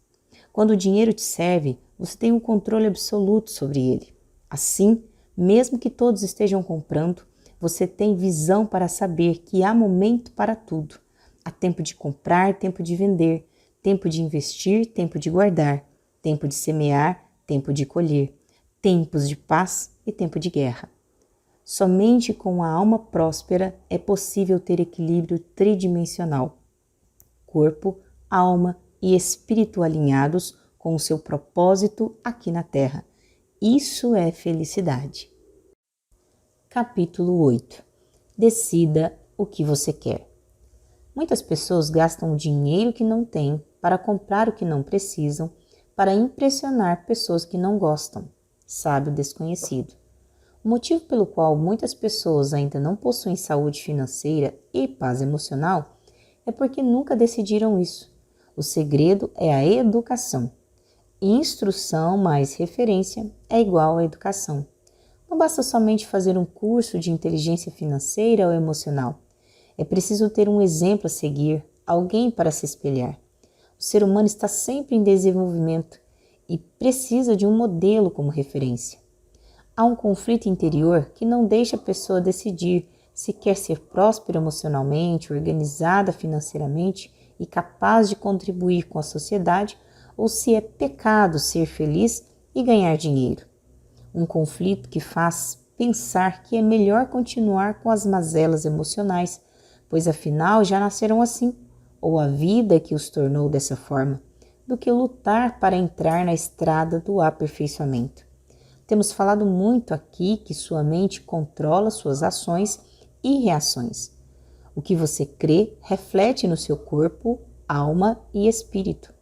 Quando o dinheiro te serve, você tem um controle absoluto sobre ele. Assim, mesmo que todos estejam comprando, você tem visão para saber que há momento para tudo. Há tempo de comprar, tempo de vender, tempo de investir, tempo de guardar, tempo de semear, tempo de colher, tempos de paz e tempo de guerra. Somente com a alma próspera é possível ter equilíbrio tridimensional. Corpo, alma e espírito alinhados com o seu propósito aqui na Terra. Isso é felicidade. Capítulo 8. Decida o que você quer. Muitas pessoas gastam o dinheiro que não têm para comprar o que não precisam, para impressionar pessoas que não gostam. Sabe o desconhecido. O motivo pelo qual muitas pessoas ainda não possuem saúde financeira e paz emocional é porque nunca decidiram isso. O segredo é a educação. Instrução mais referência é igual a educação. Não basta somente fazer um curso de inteligência financeira ou emocional. É preciso ter um exemplo a seguir, alguém para se espelhar. O ser humano está sempre em desenvolvimento e precisa de um modelo como referência. Há um conflito interior que não deixa a pessoa decidir se quer ser próspera emocionalmente, organizada financeiramente e capaz de contribuir com a sociedade, ou se é pecado ser feliz e ganhar dinheiro. Um conflito que faz pensar que é melhor continuar com as mazelas emocionais, pois afinal já nasceram assim, ou a vida que os tornou dessa forma, do que lutar para entrar na estrada do aperfeiçoamento. Temos falado muito aqui que sua mente controla suas ações e reações. O que você crê reflete no seu corpo, alma e espírito.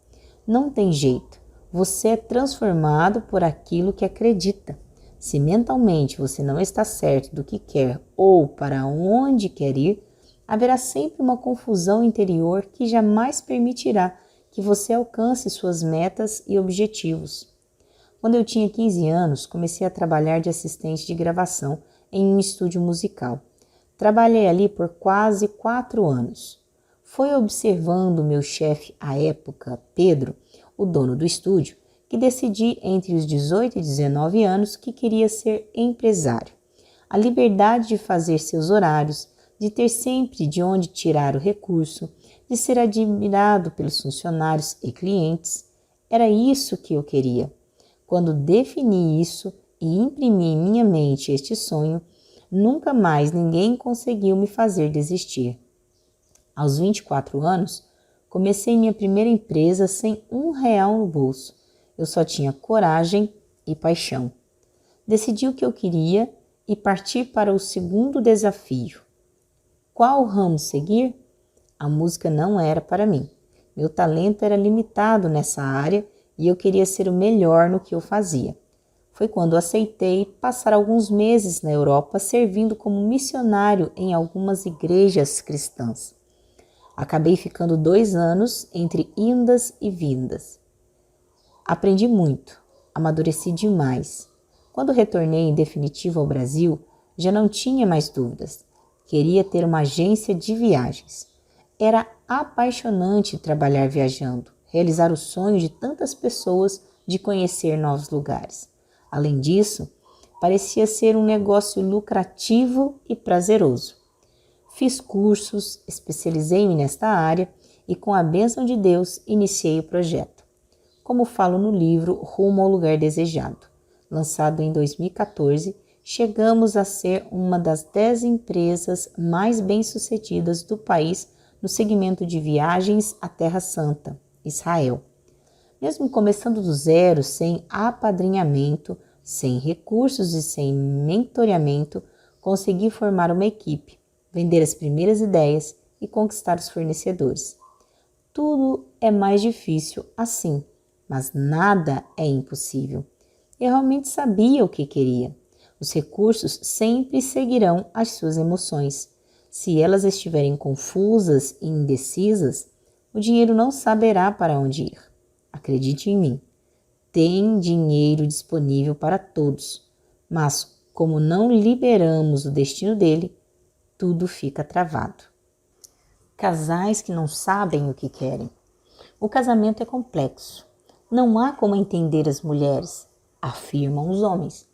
Não tem jeito, você é transformado por aquilo que acredita. Se mentalmente você não está certo do que quer ou para onde quer ir, haverá sempre uma confusão interior que jamais permitirá que você alcance suas metas e objetivos. Quando eu tinha 15 anos, comecei a trabalhar de assistente de gravação em um estúdio musical. Trabalhei ali por quase 4 anos. Foi observando meu chefe à época, Pedro, o dono do estúdio, que decidi entre os 18 e 19 anos que queria ser empresário. A liberdade de fazer seus horários, de ter sempre de onde tirar o recurso, de ser admirado pelos funcionários e clientes, era isso que eu queria. Quando defini isso e imprimi em minha mente este sonho, nunca mais ninguém conseguiu me fazer desistir. Aos 24 anos, comecei minha primeira empresa sem R$ 1 no bolso. Eu só tinha coragem e paixão. Decidi o que eu queria e parti para o segundo desafio. Qual ramo seguir? A música não era para mim. Meu talento era limitado nessa área e eu queria ser o melhor no que eu fazia. Foi quando aceitei passar alguns meses na Europa servindo como missionário em algumas igrejas cristãs. Acabei ficando 2 anos entre indas e vindas. Aprendi muito, amadureci demais. Quando retornei em definitivo ao Brasil, já não tinha mais dúvidas. Queria ter uma agência de viagens. Era apaixonante trabalhar viajando, realizar o sonho de tantas pessoas de conhecer novos lugares. Além disso, parecia ser um negócio lucrativo e prazeroso. Fiz cursos, especializei-me nesta área e, com a bênção de Deus, iniciei o projeto. Como falo no livro Rumo ao Lugar Desejado, lançado em 2014, chegamos a ser uma das 10 empresas mais bem-sucedidas do país no segmento de viagens à Terra Santa, Israel. Mesmo começando do zero, sem apadrinhamento, sem recursos e sem mentoreamento, consegui formar uma equipe, vender as primeiras ideias e conquistar os fornecedores. Tudo é mais difícil assim, mas nada é impossível. Eu realmente sabia o que queria. Os recursos sempre seguirão as suas emoções. Se elas estiverem confusas e indecisas, o dinheiro não saberá para onde ir. Acredite em mim. Tem dinheiro disponível para todos, mas como não liberamos o destino dele, tudo fica travado. Casais que não sabem o que querem. O casamento é complexo. Não há como entender as mulheres, afirmam os homens.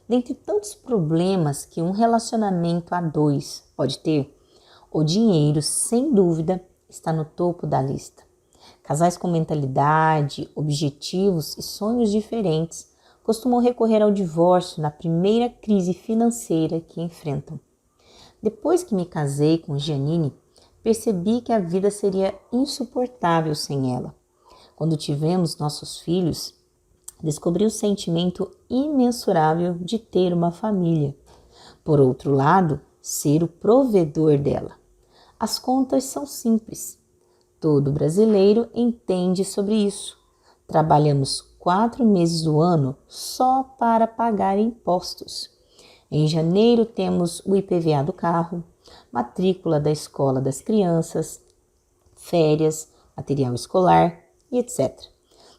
Dentre tantos problemas que um relacionamento a 2 pode ter, o dinheiro, sem dúvida, está no topo da lista. Casais com mentalidade, objetivos e sonhos diferentes costumam recorrer ao divórcio na primeira crise financeira que enfrentam. Depois que me casei com Giannini, percebi que a vida seria insuportável sem ela. Quando tivemos nossos filhos, descobri o sentimento imensurável de ter uma família. Por outro lado, ser o provedor dela. As contas são simples. Todo brasileiro entende sobre isso. Trabalhamos 4 meses do ano só para pagar impostos. Em janeiro temos o IPVA do carro, matrícula da escola das crianças, férias, material escolar e etc.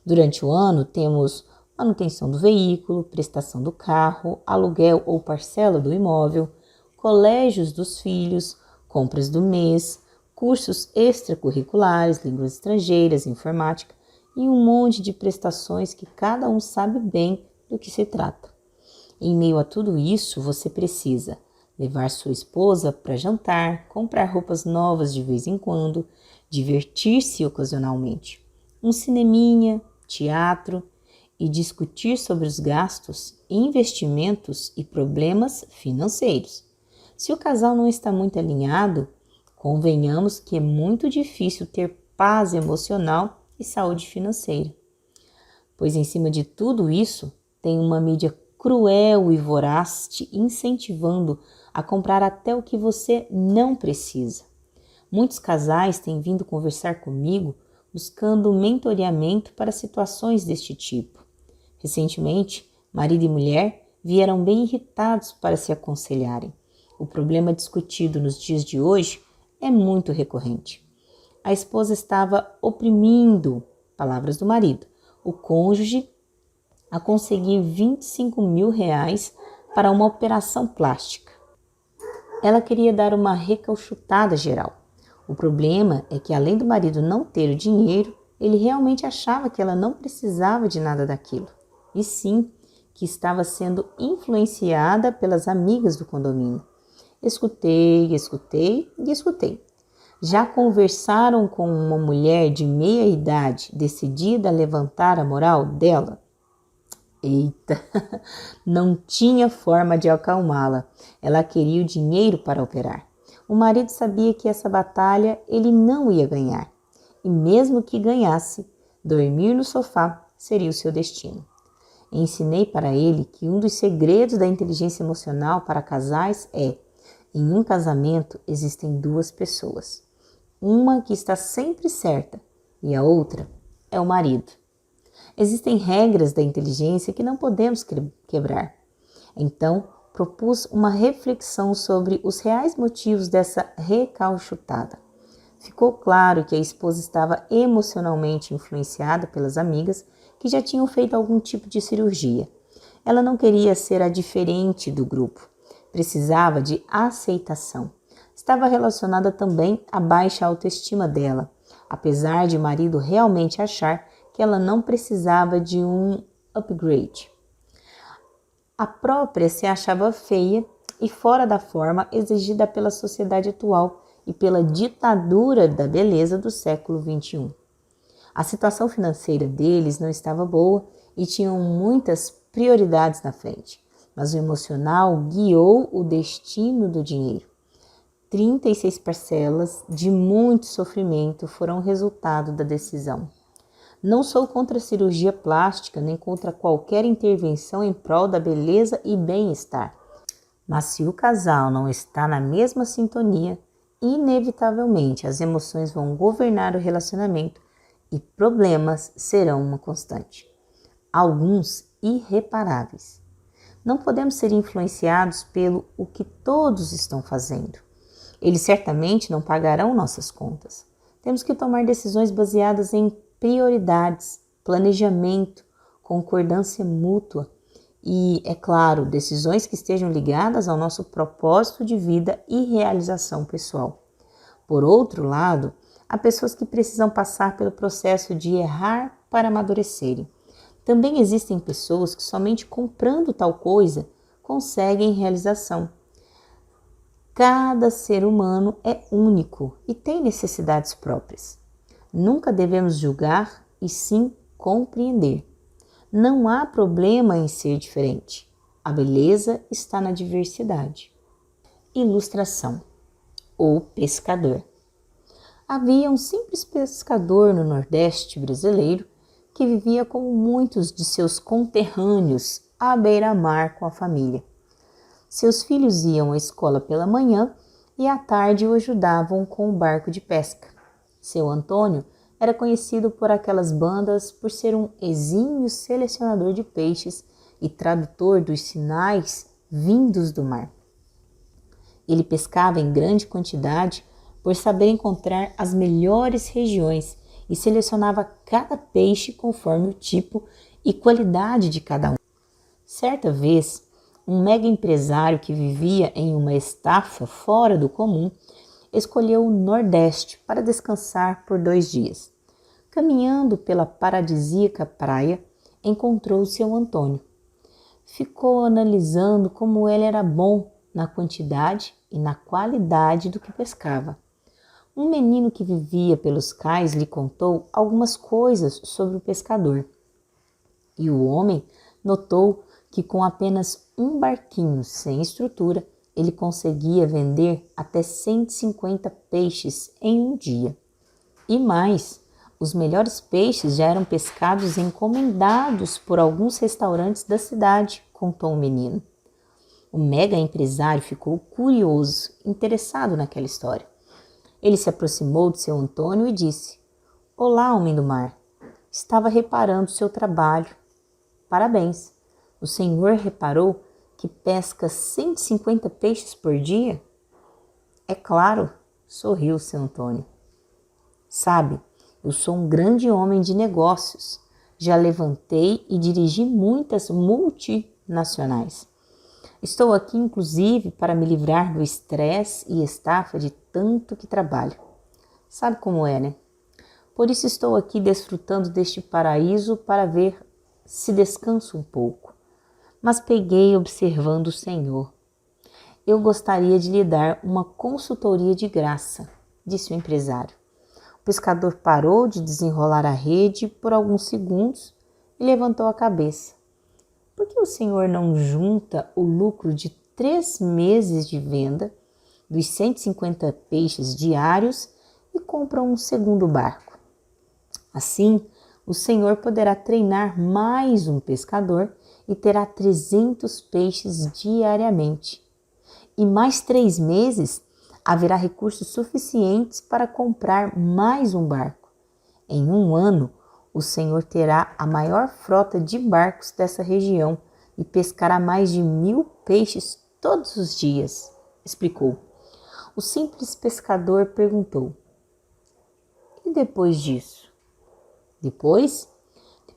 Durante o ano temos manutenção do veículo, prestação do carro, aluguel ou parcela do imóvel, colégios dos filhos, compras do mês, cursos extracurriculares, línguas estrangeiras, informática e um monte de prestações que cada um sabe bem do que se trata. Em meio a tudo isso, você precisa levar sua esposa para jantar, comprar roupas novas de vez em quando, divertir-se ocasionalmente, um cineminha, teatro e discutir sobre os gastos, investimentos e problemas financeiros. Se o casal não está muito alinhado, convenhamos que é muito difícil ter paz emocional e saúde financeira. Pois em cima de tudo isso, tem uma mídia cruel e voraz te incentivando a comprar até o que você não precisa. Muitos casais têm vindo conversar comigo buscando mentoreamento para situações deste tipo. Recentemente, marido e mulher vieram bem irritados para se aconselharem. O problema discutido nos dias de hoje é muito recorrente. A esposa estava oprimindo, palavras do marido, o cônjuge a conseguir R$ 25.000 para uma operação plástica. Ela queria dar uma recauchutada geral. O problema é que, além do marido não ter o dinheiro, ele realmente achava que ela não precisava de nada daquilo. E sim, que estava sendo influenciada pelas amigas do condomínio. Escutei. Já conversaram com uma mulher de meia idade decidida a levantar a moral dela? Eita, não tinha forma de acalmá-la. Ela queria o dinheiro para operar. O marido sabia que essa batalha ele não ia ganhar. E mesmo que ganhasse, dormir no sofá seria o seu destino. Ensinei para ele que um dos segredos da inteligência emocional para casais é: em um casamento existem 2 pessoas. Uma que está sempre certa e a outra é o marido. Existem regras da inteligência que não podemos quebrar. Então, propus uma reflexão sobre os reais motivos dessa recauchutada. Ficou claro que a esposa estava emocionalmente influenciada pelas amigas que já tinham feito algum tipo de cirurgia. Ela não queria ser a diferente do grupo. Precisava de aceitação. Estava relacionada também à baixa autoestima dela, apesar de o marido realmente achar que ela não precisava de um upgrade. A própria se achava feia e fora da forma exigida pela sociedade atual e pela ditadura da beleza do século XXI. A situação financeira deles não estava boa e tinham muitas prioridades na frente, mas o emocional guiou o destino do dinheiro. 36 parcelas de muito sofrimento foram resultado da decisão. Não sou contra a cirurgia plástica nem contra qualquer intervenção em prol da beleza e bem-estar. Mas se o casal não está na mesma sintonia, inevitavelmente as emoções vão governar o relacionamento e problemas serão uma constante. Alguns irreparáveis. Não podemos ser influenciados pelo o que todos estão fazendo. Eles certamente não pagarão nossas contas. Temos que tomar decisões baseadas em prioridades, planejamento, concordância mútua e, é claro, decisões que estejam ligadas ao nosso propósito de vida e realização pessoal. Por outro lado, há pessoas que precisam passar pelo processo de errar para amadurecerem. Também existem pessoas que somente comprando tal coisa conseguem realização. Cada ser humano é único e tem necessidades próprias. Nunca devemos julgar e sim compreender. Não há problema em ser diferente. A beleza está na diversidade. Ilustração: O pescador. Havia um simples pescador no Nordeste brasileiro que vivia como muitos de seus conterrâneos à beira-mar com a família. Seus filhos iam à escola pela manhã e à tarde o ajudavam com o barco de pesca. Seu Antônio era conhecido por aquelas bandas por ser um exímio selecionador de peixes e tradutor dos sinais vindos do mar. Ele pescava em grande quantidade por saber encontrar as melhores regiões e selecionava cada peixe conforme o tipo e qualidade de cada um. Certa vez, um mega empresário que vivia em uma estafa fora do comum escolheu o Nordeste para descansar por 2 dias. Caminhando pela paradisíaca praia, encontrou seu Antônio. Ficou analisando como ele era bom na quantidade e na qualidade do que pescava. Um menino que vivia pelos cais lhe contou algumas coisas sobre o pescador. E o homem notou que com apenas um barquinho sem estrutura, ele conseguia vender até 150 peixes em um dia. E mais, os melhores peixes já eram pescados e encomendados por alguns restaurantes da cidade, contou o menino. O mega empresário ficou curioso, interessado naquela história. Ele se aproximou de seu Antônio e disse: Olá, homem do mar. Estava reparando seu trabalho. Parabéns. O senhor reparou que pesca 150 peixes por dia? É claro, sorriu seu Antônio. Sabe, eu sou um grande homem de negócios. Já levantei e dirigi muitas multinacionais. Estou aqui, inclusive, para me livrar do estresse e estafa de tanto que trabalho. Sabe como é, né? Por isso estou aqui desfrutando deste paraíso para ver se descanso um pouco. Mas peguei observando o Senhor. Eu gostaria de lhe dar uma consultoria de graça, disse o empresário. O pescador parou de desenrolar a rede por alguns segundos e levantou a cabeça. Por que o senhor não junta o lucro de 3 meses de venda dos 150 peixes diários e compra um segundo barco? Assim, o senhor poderá treinar mais um pescador e terá 300 peixes diariamente. E mais 3 meses haverá recursos suficientes para comprar mais um barco. Em um ano, o senhor terá a maior frota de barcos dessa região e pescará mais de 1000 peixes todos os dias, explicou. O simples pescador perguntou: E depois disso? Depois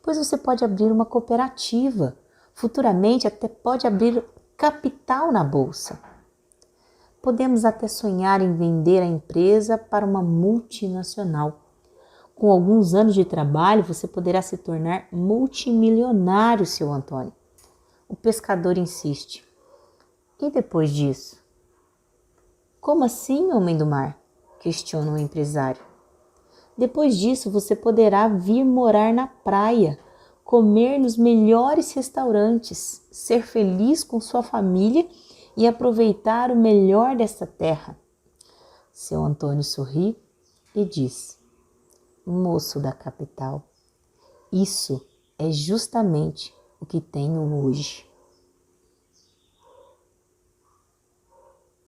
você pode abrir uma cooperativa. Futuramente até pode abrir capital na bolsa. Podemos até sonhar em vender a empresa para uma multinacional. Com alguns anos de trabalho, você poderá se tornar multimilionário, seu Antônio. O pescador insiste. E depois disso? Como assim, homem do mar? Questiona o empresário. Depois disso, você poderá vir morar na praia, comer nos melhores restaurantes, ser feliz com sua família e aproveitar o melhor desta terra. Seu Antônio sorri e diz: Moço da capital, isso é justamente o que tenho hoje.